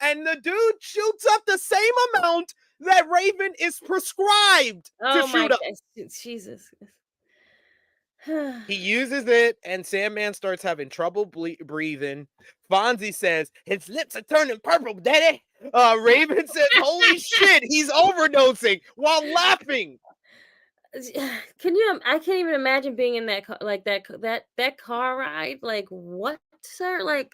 and the dude shoots up the same amount that Raven is prescribed to Oh my shoot up. God, Jesus. He uses it, and Sandman starts having trouble breathing. Fonzie says, his lips are turning purple, daddy. Raven says, holy shit, he's overdosing while laughing. I can't even imagine being in that car, like that car ride. Like, what, sir? Like,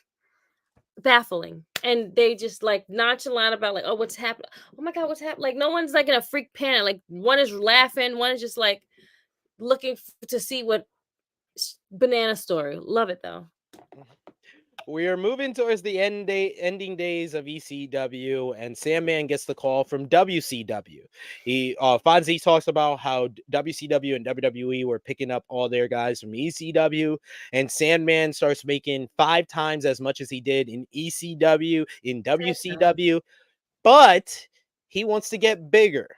baffling. And they just like nonchalant about like, oh, what's happening? Oh my God, what's happening? Like, no one's like in a freak panic. Like, one is laughing, one is just like looking to see what banana story. Love it though. We are moving towards the ending days of ECW, and Sandman gets the call from WCW. Fonzie talks about how WCW and WWE were picking up all their guys from ECW, and Sandman starts making 5 times as much as he did in ECW in WCW, but he wants to get bigger.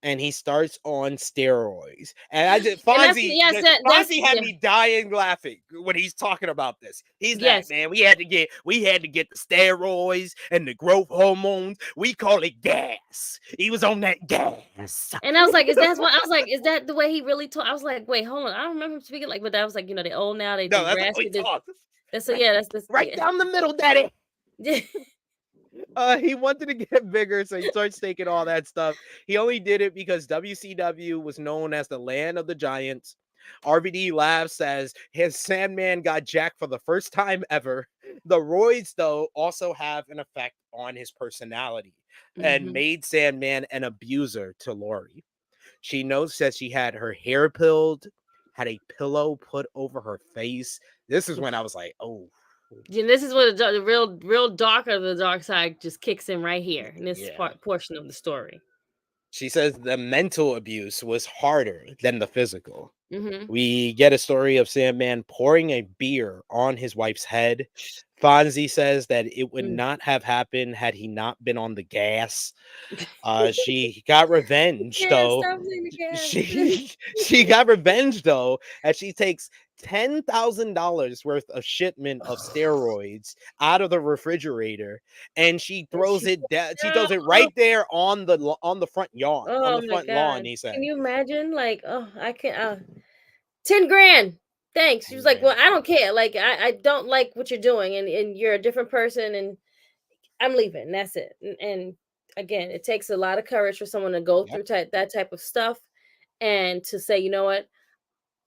And he starts on steroids. And I just Fonzie had me dying laughing when he's talking about this. He's like, man, we had to get the steroids and the growth hormones. We call it gas. He was on that gas. And I was like, is that the way he really talked? I was like, wait, hold on. I don't remember him speaking like, but I was like, they're old now. They do raspy. That's right down the middle, daddy. He wanted to get bigger, so he starts taking all that stuff. He only did it because WCW was known as the land of the giants. RVD laughs as his Sandman got jacked for the first time ever. The roids, though, also have an effect on his personality and made Sandman an abuser to Lori. She notes that she had her hair pulled, had a pillow put over her face. This is when I was like, oh. And this is where the real dark of the dark side just kicks in right here in this portion of the story. She says the mental abuse was harder than the physical. We get a story of Sandman pouring a beer on his wife's head. Fonzie says that it would not have happened had he not been on the gas. She got revenge though. She got revenge though, as she takes $10,000 worth of shipment of steroids out of the refrigerator, and she throws it down. She throws it right there on the front yard, on the front lawn. He said, "Can you imagine? Like, oh, I can't. 10 grand. Thanks." She was like, "Well, I don't care. Like, I don't like what you're doing, and you're a different person, and I'm leaving. That's it." And again, it takes a lot of courage for someone to go through that type of stuff, and to say, you know what,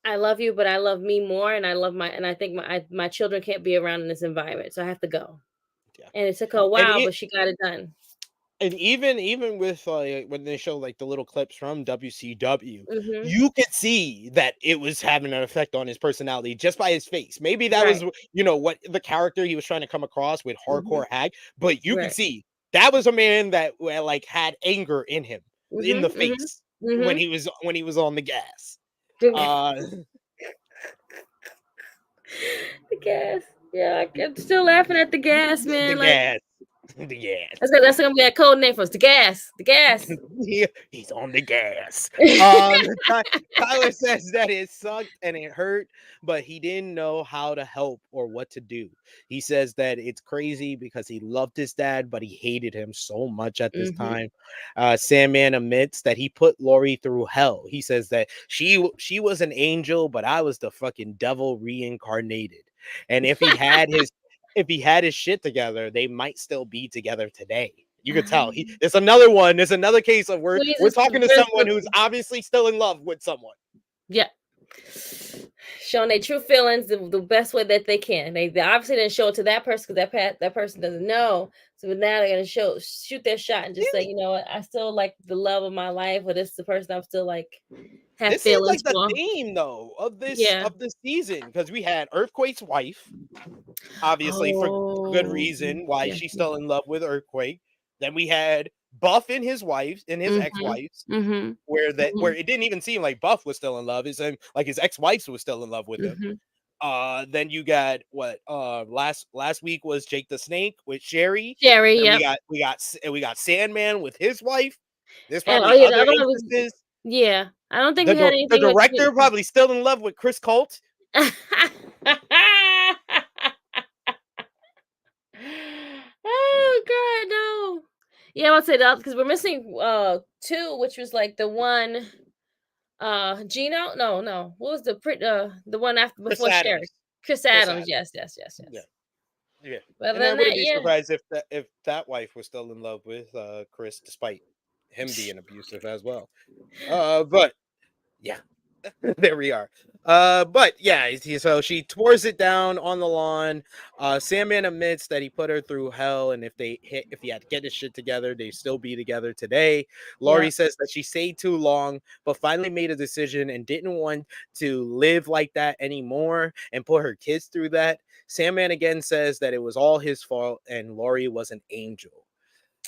I love you, but I love me more, and I think my children can't be around in this environment, so I have to go. Yeah. And it took her a while, but she got it done. And even with when they show like the little clips from WCW, you could see that it was having an effect on his personality just by his face. Maybe that was what the character he was trying to come across with hardcore hag, but you could see that was a man that like had anger in him in the face when he was on the gas. The gas. Yeah, I'm still laughing at the gas, man. The Like gas. The gas. that's gonna be a code name for us. The gas. The gas. He's on the gas. Tyler says that it sucked and it hurt, but he didn't know how to help or what to do. He says that it's crazy because he loved his dad, but he hated him so much at this time. Sandman admits that he put Lori through hell. He says that she was an angel, but I was the fucking devil reincarnated. And if he had his shit together, they might still be together today. You could tell. There's another one. There's another case of we're talking to someone who's obviously still in love with someone. Yeah. Showing their true feelings the best way that they can. They obviously didn't show it to that person because that person doesn't know. So now they're gonna shoot their shot and just say, you know what, I still like the love of my life, or this is the person I'm still like have this feelings is like for. the theme though of this season, because we had Earthquake's wife, obviously for good reason why she's still in love with Earthquake. Then we had Buff and his wife and his ex-wives, where it didn't even seem like Buff was still in love. It seemed like his ex-wives was still in love with him. Then you got last week was Jake the Snake with Sherry. Yeah. We got Sandman with his wife. There's And probably other the other instances. Yeah, I don't think we had anything. The director probably still in love with Chris Colt. Oh God, no. Yeah, I would say that because we're missing 2, which was like the one Gino. No. What was the one after before Sherry? Chris Adams. Yes. Yeah. But And I wouldn't be surprised if that wife was still in love with Chris, despite him being abusive as well. But yeah, there we are. But yeah, so she tours it down on the lawn. Sandman admits that he put her through hell, and if he had to get his shit together, they'd still be together today. Laurie says that she stayed too long, but finally made a decision and didn't want to live like that anymore and put her kids through that. Sandman again says that it was all his fault and Laurie was an angel.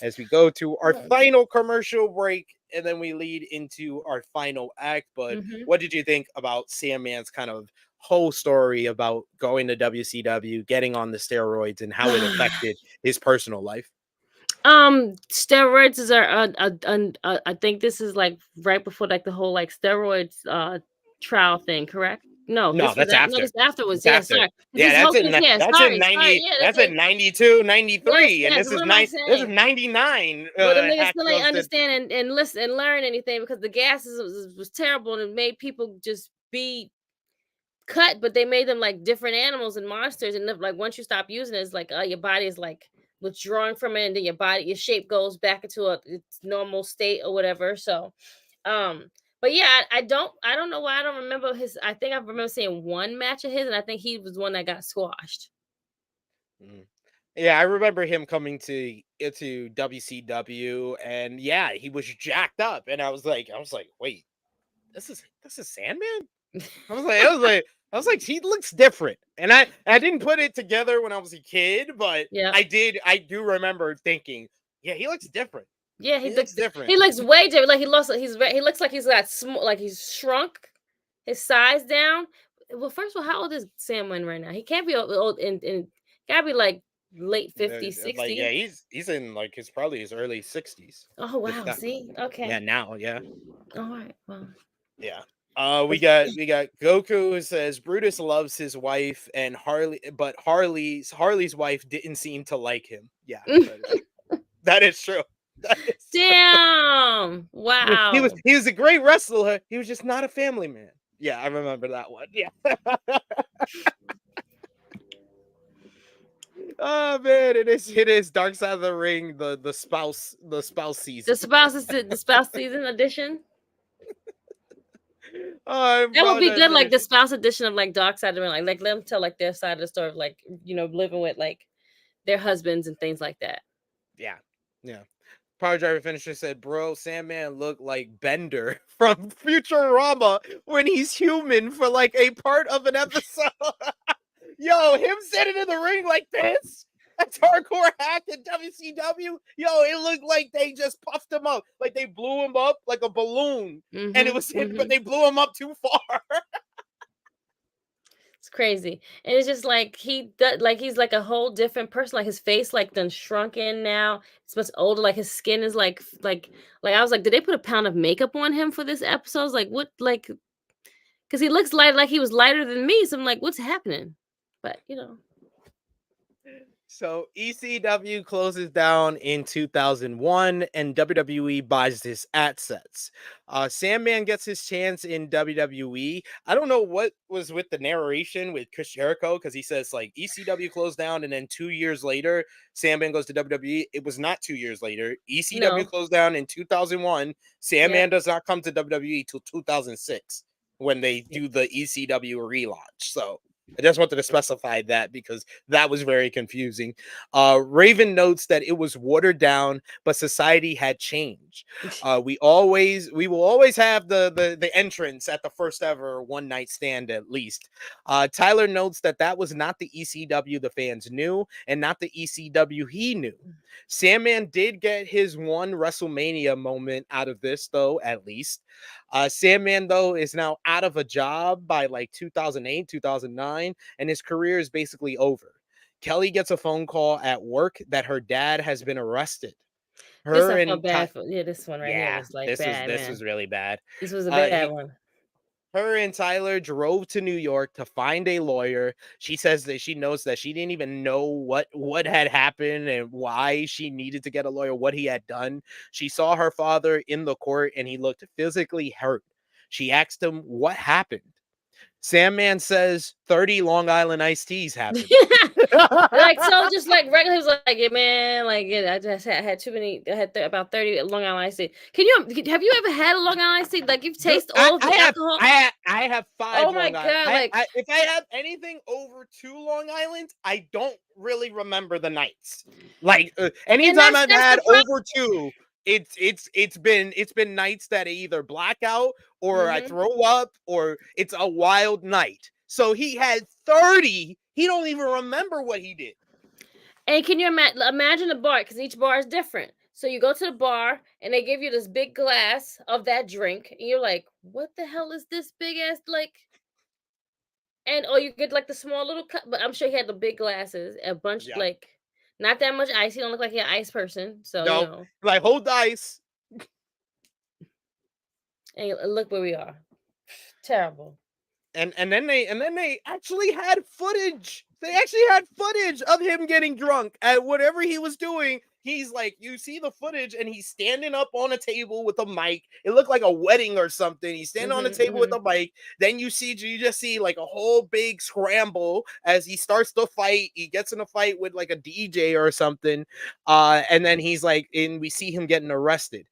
As we go to our final commercial break, and then we lead into our final act. But what did you think about Sandman's kind of whole story about going to WCW, getting on the steroids, and how it affected his personal life? Steroids are I think this is like right before like the whole like steroids trial thing, correct? No, that's after. No, this afterwards. That's Sorry. that's in 92, 93, and yes. this is 99. But the niggas still ain't understand and listen and learn anything because the gases was terrible and it made people just be cut, but they made them like different animals and monsters. And like once you stop using it, it's like your body is like withdrawing from it, and then your shape goes back into its normal state or whatever. So, but yeah, I don't know why I don't remember his. I think I remember seeing one match of his, and I think he was one that got squashed. Yeah, I remember him coming to WCW, and yeah, he was jacked up, and I was like, wait, this is Sandman. I was like, he looks different, and I didn't put it together when I was a kid, but I do remember thinking, yeah, he looks different. Yeah, he looks different. He looks way different. Like he looks like he's got like he's shrunk his size down. Well, first of all, how old is Sandman right now? He can't be old and gotta be like late 50s, 60s. Like, yeah, he's in like probably his early 60s. Oh wow, see? Okay. Yeah, now, yeah. All right. Well. Yeah. We got Goku who says Brutus loves his wife and but Harley's wife didn't seem to like him. Yeah. That is true. Damn. Wow. He was a great wrestler. He was just not a family man. Yeah, I remember that one. Yeah. Oh man, it is Dark Side of the Ring, the spouse season. The spouse season edition. That would be good, like the spouse edition of like Dark Side of the Ring, like let them tell like their side of the story of like, you know, living with like their husbands and things like that. Yeah. Power Driver Finisher said, bro, Sandman looked like Bender from Futurama when he's human for like a part of an episode. Yo, him sitting in the ring like this, that's hardcore hack in WCW. Yo, it looked like they just puffed him up. Like they blew him up like a balloon. And it was him, but they blew him up too far. It's crazy. And it's just like he's like a whole different person. Like his face like done shrunk in now. It's much older. Like his skin is like I was like, did they put a pound of makeup on him for this episode? I was like, what? Like, because he looks like he was lighter than me. So I'm like, what's happening? But So ECW closes down in 2001 and WWE buys his assets. Sandman gets his chance in WWE. I don't know what was with the narration with Chris Jericho because he says like ECW closed down and then 2 years later Sandman goes to WWE. It was not 2 years later. ECW no, closed down in 2001. yeah, Sandman does not come to WWE till 2006 when they yeah. do the ECW relaunch. So I just wanted to specify that because that was very confusing. Raven notes that it was watered down, but society had changed. We will always have the entrance at the first ever one night stand at least. Tyler notes that was not the ECW the fans knew, and not the ECW he knew. Sandman did get his one WrestleMania moment out of this, though, at least. Sandman, though, is now out of a job by like 2008, 2009, and his career is basically over. Kelly gets a phone call at work that her dad has been arrested. This Her I felt and bad for. Yeah, this one right here yeah, was like this was bad, this man. was really bad. This was a bad one. Her and Tyler drove to New York to find a lawyer. She says that she knows that she didn't even know what had happened and why she needed to get a lawyer, what he had done. She saw her father in the court and he looked physically hurt. She asked him what happened. Sandman says 30 Long Island iced teas happened. Like so, just like regular. He was like, "Yeah, man, like yeah, I just had too many. I had about 30 Long Island iced tea. Have you ever had a Long Island iced tea? Like you've Dude, tasted all of the alcohol? I have five Oh my Long Island. god! Like If I have anything over 2 Long Islands, I don't really remember the nights. Like and anytime I've that's had the problem. over two, it's been nights that I either black out or I Hmm. throw up or it's a wild night. So he had 30. He don't even remember what he did. And can you imagine a bar? Because each bar is different. So you go to the bar and they give you this big glass of that drink, and you're like, "What the hell is this big ass like?" And or you get like the small little cup, but I'm sure he had the big glasses, a bunch Yeah. like not that much ice. He don't look like he an ice person, so No. Like hold dice. And look where we are. Terrible. And then they actually had footage. They actually had footage of him getting drunk at whatever he was doing. He's like, you see the footage, and he's standing up on a table with a mic. It looked like a wedding or something. He's standing on a table with a mic. Then you just see like a whole big scramble as he starts to fight. He gets in a fight with like a DJ or something. And then he's like, and we see him getting arrested.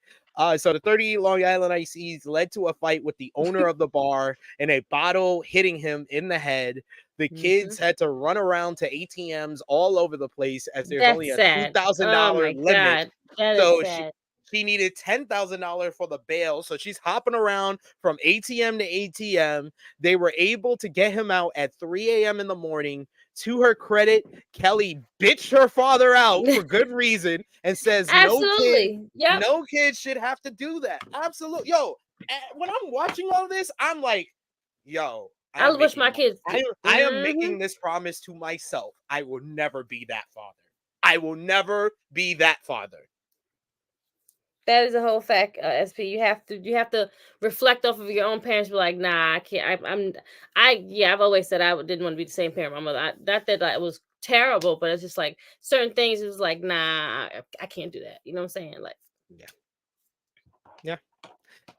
So the 30 Long Island ICs led to a fight with the owner of the bar and a bottle hitting him in the head. The kids had to run around to ATMs all over the place as there's only That's a sad. Oh $2,000 my limit. god. That is So sad. she needed $10,000 for the bail. So she's hopping around from ATM to ATM. They were able to get him out at 3 a.m. in the morning. To her credit, Kelly bitched her father out for good reason and says Absolutely. Yep. no kid should have to do that. Absolutely. Yo, when I'm watching all this, I'm like, yo, I wish my kids I am making this promise to myself. I will never be that father. I will never be that father. That is a whole fact, SP. You have to reflect off of your own parents. Be like, nah, I can't. I've always said I didn't want to be the same parent my mother. Not that it was terrible, but it's just like certain things. It was like, nah, I can't do that. You know what I'm saying? Like, yeah.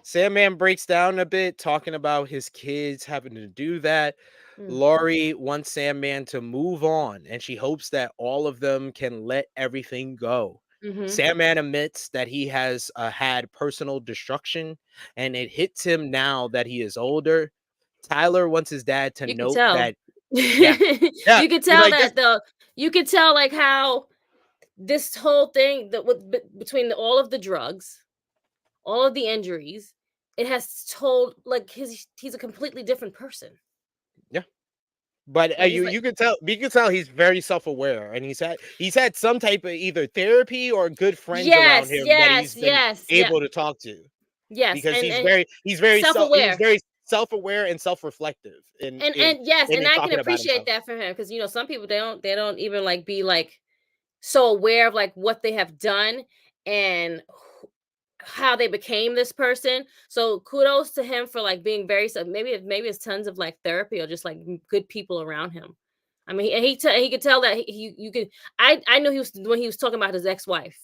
Sandman breaks down a bit, talking about his kids having to do that. Laurie wants Sandman to move on, and she hopes that all of them can let everything go. Sandman admits that he has had personal destruction, and it hits him now that he is older. Tyler wants his dad to you can note tell. that, yeah, You can tell like that you can tell like how this whole thing between all of the drugs, all of the injuries, it has told like he's a completely different person. Yeah. But Like, you can tell he's very self-aware, and he's had some type of either therapy or good friends around him that he's been able to talk to. Yes, Because and he's very self-aware. self-aware and self-reflective And yes, in and I can talking about appreciate himself. that for him, because some people, they don't even like be like so aware of like what they have done and how they became this person. So kudos to him for like being very, so maybe it's tons of like therapy or just like good people around him. I mean, he could tell that you could. I knew he was when he was talking about his ex-wife.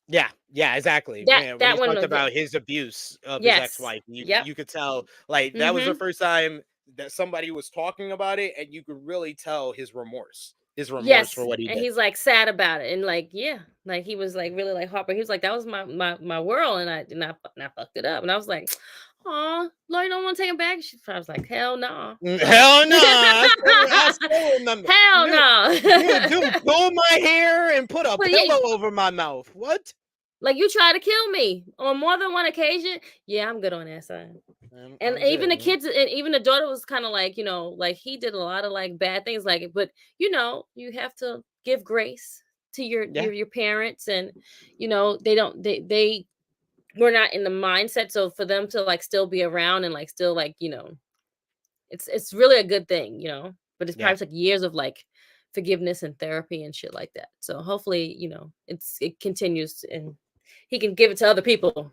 Yeah, exactly. That Man, when that he one talked was it. about his abuse of his Yes. ex-wife, Yep. you could tell, like, that was the Mhm. first time that somebody was talking about it, and you could really tell his remorse for Yes, what he and did. he's like sad about it, and like yeah, like he was like really like heartbroken. He was like, that was my world, and I fucked it up, and I was like, oh, Lord, you don't want to take him back. I was like, hell no. Hell no! I still remember. Hell Dude, no. pull my hair and put a But yeah, pillow over my mouth. What? like you tried to kill me on more than one occasion. Yeah, I'm good on that side. And I'm even good. the kids, and even the daughter was kind of like, like he did a lot of like bad things, like it. But you have to give grace to your Yeah, your parents, and they don't they were not in the mindset, so for them to like still be around and like still like it's really a good thing. But it's yeah. probably like years of like forgiveness and therapy and shit like that. So hopefully, it continues and he can give it to other people.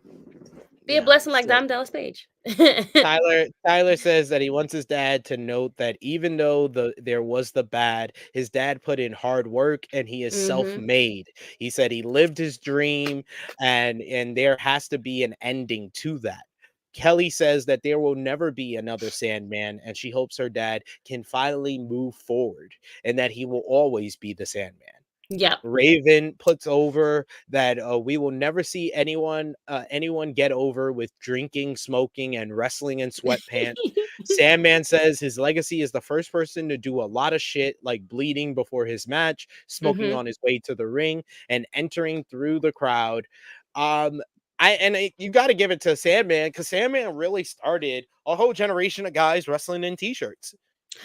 Be a Yeah. blessing like So Dom Dallas Page. Tyler says that he wants his dad to note that even though there was the bad, his dad put in hard work and he is Mhm. self-made. He said he lived his dream, and there has to be an ending to that. Kelly says that there will never be another Sandman, and she hopes her dad can finally move forward and that he will always be the Sandman. Yep. Raven puts over that we will never see anyone get over with drinking, smoking, and wrestling in sweatpants. Sandman says his legacy is the first person to do a lot of shit like bleeding before his match, smoking Mhm. on his way to the ring, and entering through the crowd. Um, you got to give it to Sandman because Sandman really started a whole generation of guys wrestling in t-shirts,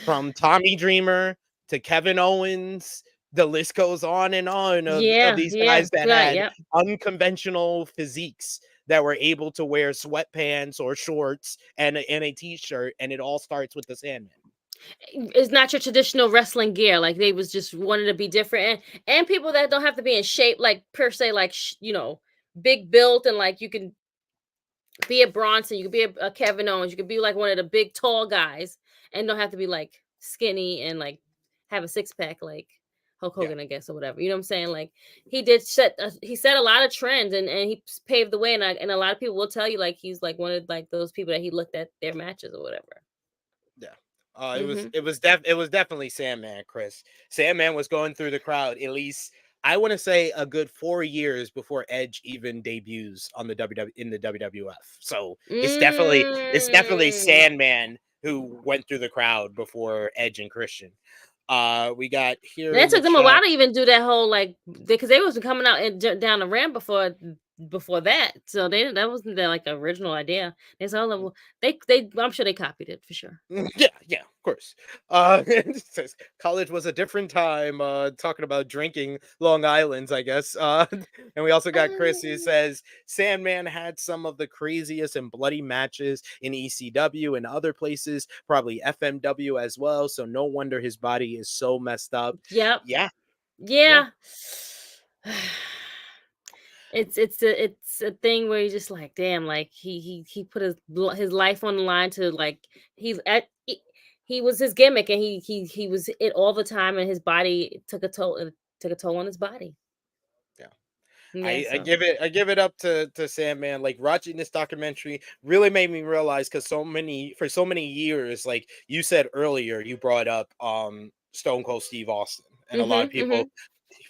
from Tommy Dreamer to Kevin Owens. The list goes on and on of Yeah, these yeah, guys that right, had yep. unconventional physiques that were able to wear sweatpants or shorts and a t-shirt, and it all starts with the Sandman. It's not your traditional wrestling gear. Like they was just wanted to be different, and people that don't have to be in shape, like per se, like big built, and like you can be a Bronson, you could be a Kevin Owens, you could be like one of the big tall guys, and don't have to be like skinny and like have a six pack like Hulk Yeah. Hogan, I guess, or whatever. You know what I'm saying? Like he set a lot of trends, and he paved the way, and a lot of people will tell you like he's like one of like those people that he looked at their matches or whatever. Yeah. Hmm. It was definitely Sandman, Chris. Sandman was going through the crowd at least, I want to say, a good 4 years before Edge even debuts on the in the WWF. So it's definitely Mm. Sandman who went through the crowd before Edge and Christian. We got here And it in the took them a while chat. to even do that whole like because they wasn't coming out and down the ramp before that. So that wasn't their like original idea. They said, oh, well, they I'm sure they copied it for sure. Yeah, of course. It says college was a different time. Talking about drinking Long Island's, I guess. And we also got Chris who says Sandman had some of the craziest and bloody matches in ECW and other places, probably FMW as well. So no wonder his body is so messed up. Yep. Yeah, yeah. Yeah. It's a thing where you're just like, damn, like he put his life on the line to like he's at he was his gimmick, and he was it all the time, and his body took a toll on his body. Yeah. Yeah, I so give it up to Sandman. Like, watching this documentary really made me realize, because for so many years, like you said earlier, you brought up Stone Cold Steve Austin, and a lot of people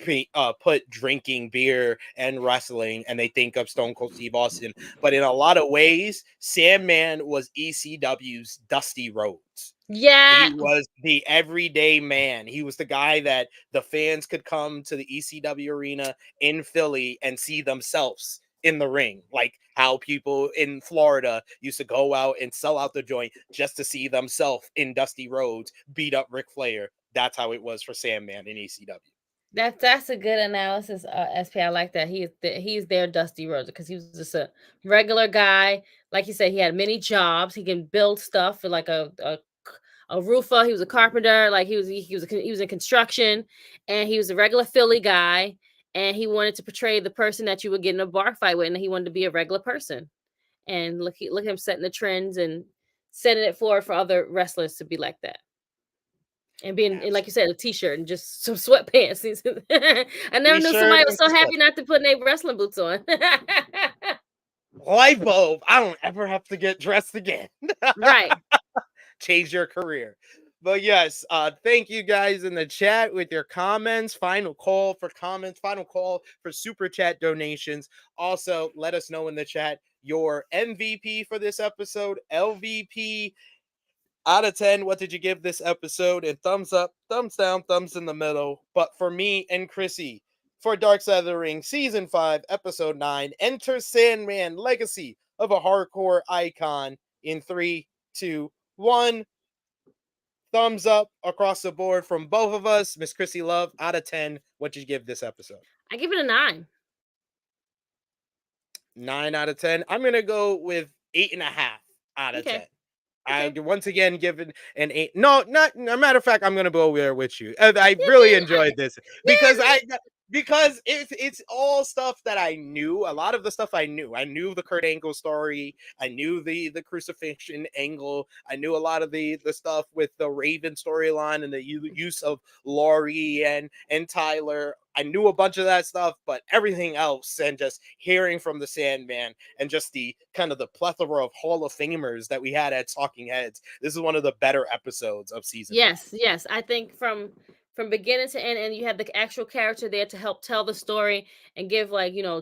mhm. put drinking beer and wrestling and they think of Stone Cold Steve Austin, but in a lot of ways Sandman was ECW's Dusty Rhodes. Yeah. He was the everyday man. He was the guy that the fans could come to the ECW arena in Philly and see themselves in the ring, like how people in Florida used to go out and sell out the joint just to see themselves in Dusty Rhodes beat up Ric Flair. That's how it was for Sandman in ECW. That's a good analysis, SP. I like that. He's their Dusty Rhodes because he was just a regular guy. Like you said, he had many jobs. He can build stuff for like a roofer. He was a carpenter. Like he was in construction, and he was a regular Philly guy. And he wanted to portray the person that you would get in a bar fight with, and he wanted to be a regular person. And look at him setting the trends and setting it forward for other wrestlers to be like that. And being, and like you said, a t-shirt and just some sweatpants. I never knew T-shirt somebody was and so some happy not to put their wrestling boots on. light bulb. I don't ever have to get dressed again. Right. Change your career. But yes, thank you guys in the chat with your comments. Final call for comments, final call for super chat donations. Also, let us know in the chat your MVP for this episode, LVP out of 10. What did you give this episode? And thumbs up, thumbs down, thumbs in the middle. But for me and Krssi, for Dark Side of the Ring, Season 5, Episode 9, enter Sandman, Legacy of a Hardcore Icon in 3, 2, 1. Thumbs up across the board from both of us. Miss Krssi Love, out of 10, what did you give this episode? I give it a 9. 9 out of 10. I'm going to go with 8.5 out of 10. Okay. I once again given an 8. No, not a matter of fact, I'm gonna go there with you. I really enjoyed this because it's all stuff that I knew. A lot of the stuff I knew. I knew the Kurt Angle story. I knew the crucifixion angle. I knew a lot of the stuff with the Raven storyline and the use of Laurie and Tyler. I knew a bunch of that stuff, but everything else, and just hearing from the Sandman and just the kind of the plethora of Hall of Famers that we had at Talking Heads. This is one of the better episodes of season. Yes. I think from beginning to end, and you had the actual character there to help tell the story and give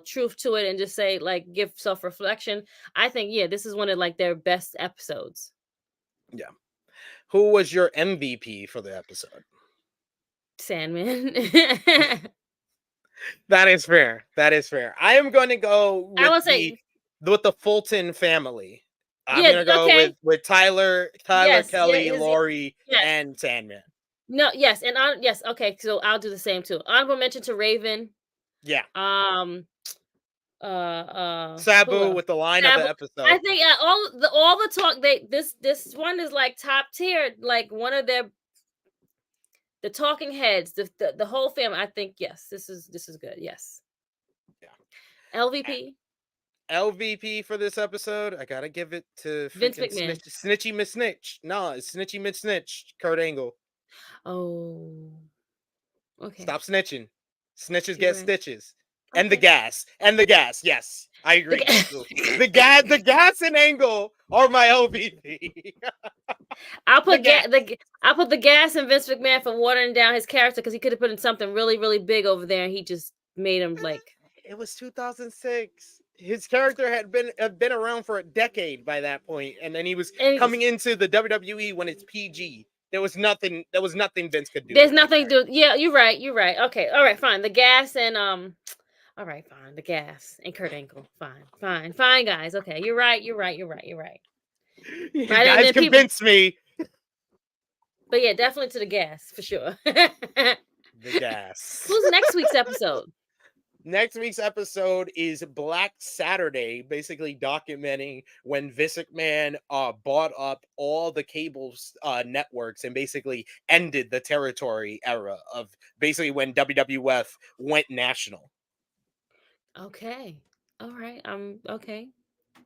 truth to it, and just say give self-reflection. I think this is one of their best episodes. Yeah. Who was your MVP for the episode? Sandman. That is fair. I am going to go with with the Fulton family. I'm going to go with Tyler, Kelly, Laurie, and Sandman. No, yes, and okay, so I'll do the same too. Honorable mention to Raven. Yeah. Sabu with the line of the episode. I think all the talk this one is top tier, one of the talking heads, the whole family. I think yes, this is good. Yes. Yeah. LVP for this episode, I gotta give it to Vince McMahon. Snitchy Miss Snitch. No, it's Snitchy Miss Snitch. Kurt Angle. Oh. Okay. Stop snitching. Snitches get stitches. Okay. And the gas. Yes, I agree. The gas and Angle are my LVP. I'll put the gas in Vince McMahon for watering down his character, because he could have put in something really, really big over there, and he just made him It was 2006. His character had been around for a decade by that point, and then he was coming into the WWE when it's PG. There was nothing Vince could do. There's nothing to do. Yeah, you're right. Okay, all right, fine. The gas and all right, fine. The gas and Kurt Angle. Fine, guys. Okay, you're right. You guys convinced me. But yeah, definitely to the gas for sure. The gas. Who's next week's episode? Next week's episode is Black Saturday, basically documenting when Vince McMahon bought up all the cable networks and basically ended the territory era of basically when WWF went national. Okay. All right. Okay.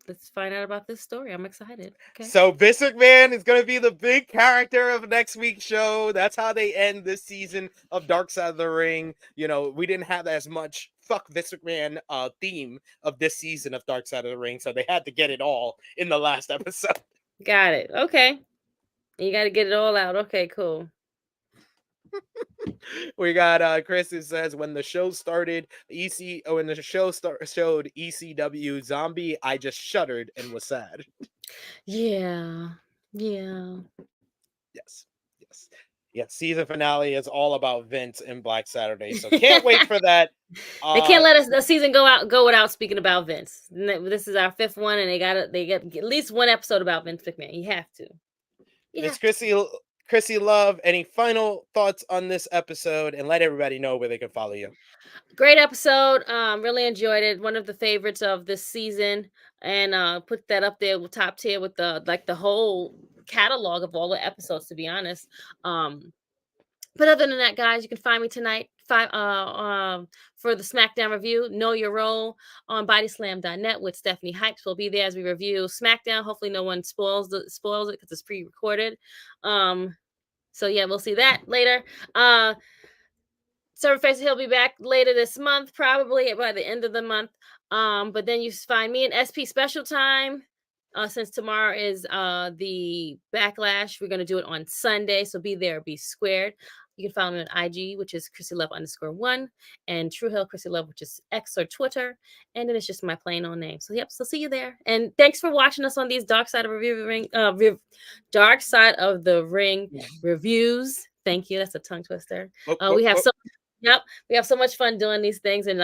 Let's find out about this story. I'm excited. Okay. So Vince McMahon is going to be the big character of next week's show. That's how they end this season of Dark Side of the Ring. We didn't have as much fuck Vince McMahon theme of this season of Dark Side of the Ring, so they had to get it all in the last episode. Got it. Okay. You got to get it all out. Okay, cool. We got Chris who says, when the show started when the show showed ECW Zombie, I just shuddered and was sad. Yeah. Yes. Season finale is all about Vince and Black Saturday, so can't wait for that. They can't let the season go without speaking about Vince. This is our 5th one, and they got at least one episode about Vince McMahon. You have to. Miss Krssi Krssi Love, any final thoughts on this episode, and let everybody know where they can follow you. Great episode. Really enjoyed it. One of the favorites of this season, and put that up there with top tier with the whole catalog of all the episodes. To be honest, but other than that, guys, you can find me tonight for the SmackDown review. Know Your Role on bodyslam.net with Stephanie Hypes. We'll be there as we review SmackDown. Hopefully, no one spoils it because it's pre-recorded. So yeah, we'll see that later. Surface, he'll be back later this month, probably by the end of the month. But then you find me in SP Special Time. Since tomorrow is the Backlash, we're gonna do it on Sunday. So be there, be squared. You can follow me on IG, which is Krssi Love _1, and True Hill Krssi Love, which is X or Twitter. And then it's just my plain old name. So yep, so see you there. And thanks for watching us on these Dark Side of the Ring reviews. Thank you. That's a tongue twister. We have so much fun doing these things, and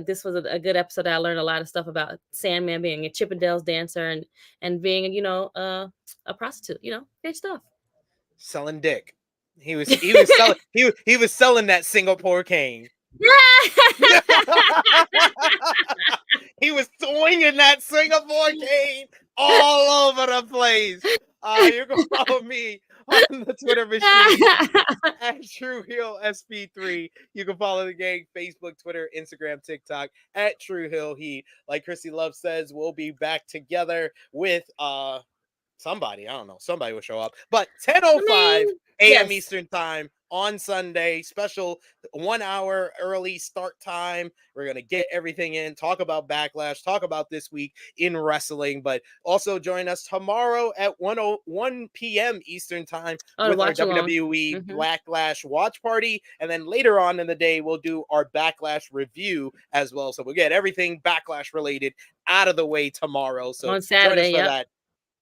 this was a good episode. I learned a lot of stuff about Sandman being a Chippendales dancer and being a prostitute. Great stuff. Selling dick. He was selling he was selling that Singapore cane. Yeah. He was swinging that Singapore cane all over the place. You can follow me on the Twitter machine at True Hill SP3. You can follow the gang Facebook, Twitter, Instagram, TikTok at True Hill Heat. Like Krssi Love says, we'll be back together with somebody. I don't know. Somebody will show up. But 10:05 a.m. Eastern time on Sunday. Special 1 hour early start time. We're going to get everything in, talk about Backlash, talk about this week in wrestling, but also join us tomorrow at 1 p.m. Eastern time with our WWE Backlash watch party. And then later on in the day, we'll do our Backlash review as well. So we'll get everything Backlash related out of the way tomorrow. So on Saturday, join us for that.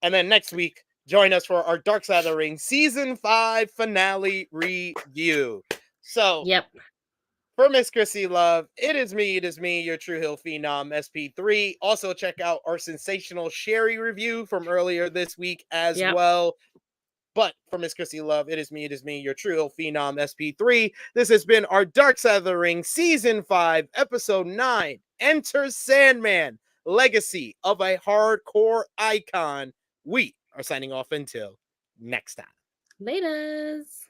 And then next week, join us for our Dark Side of the Ring Season 5 finale review. So, for Miss Krssi Love, it is me, your True Hill Phenom, SP3. Also, check out our sensational Sherry review from earlier this week as well. But for Miss Krssi Love, it is me, your True Hill Phenom, SP3. This has been our Dark Side of the Ring Season 5, Episode 9, Enter Sandman, Legacy of a Hardcore Icon. We are signing off until next time. Laters.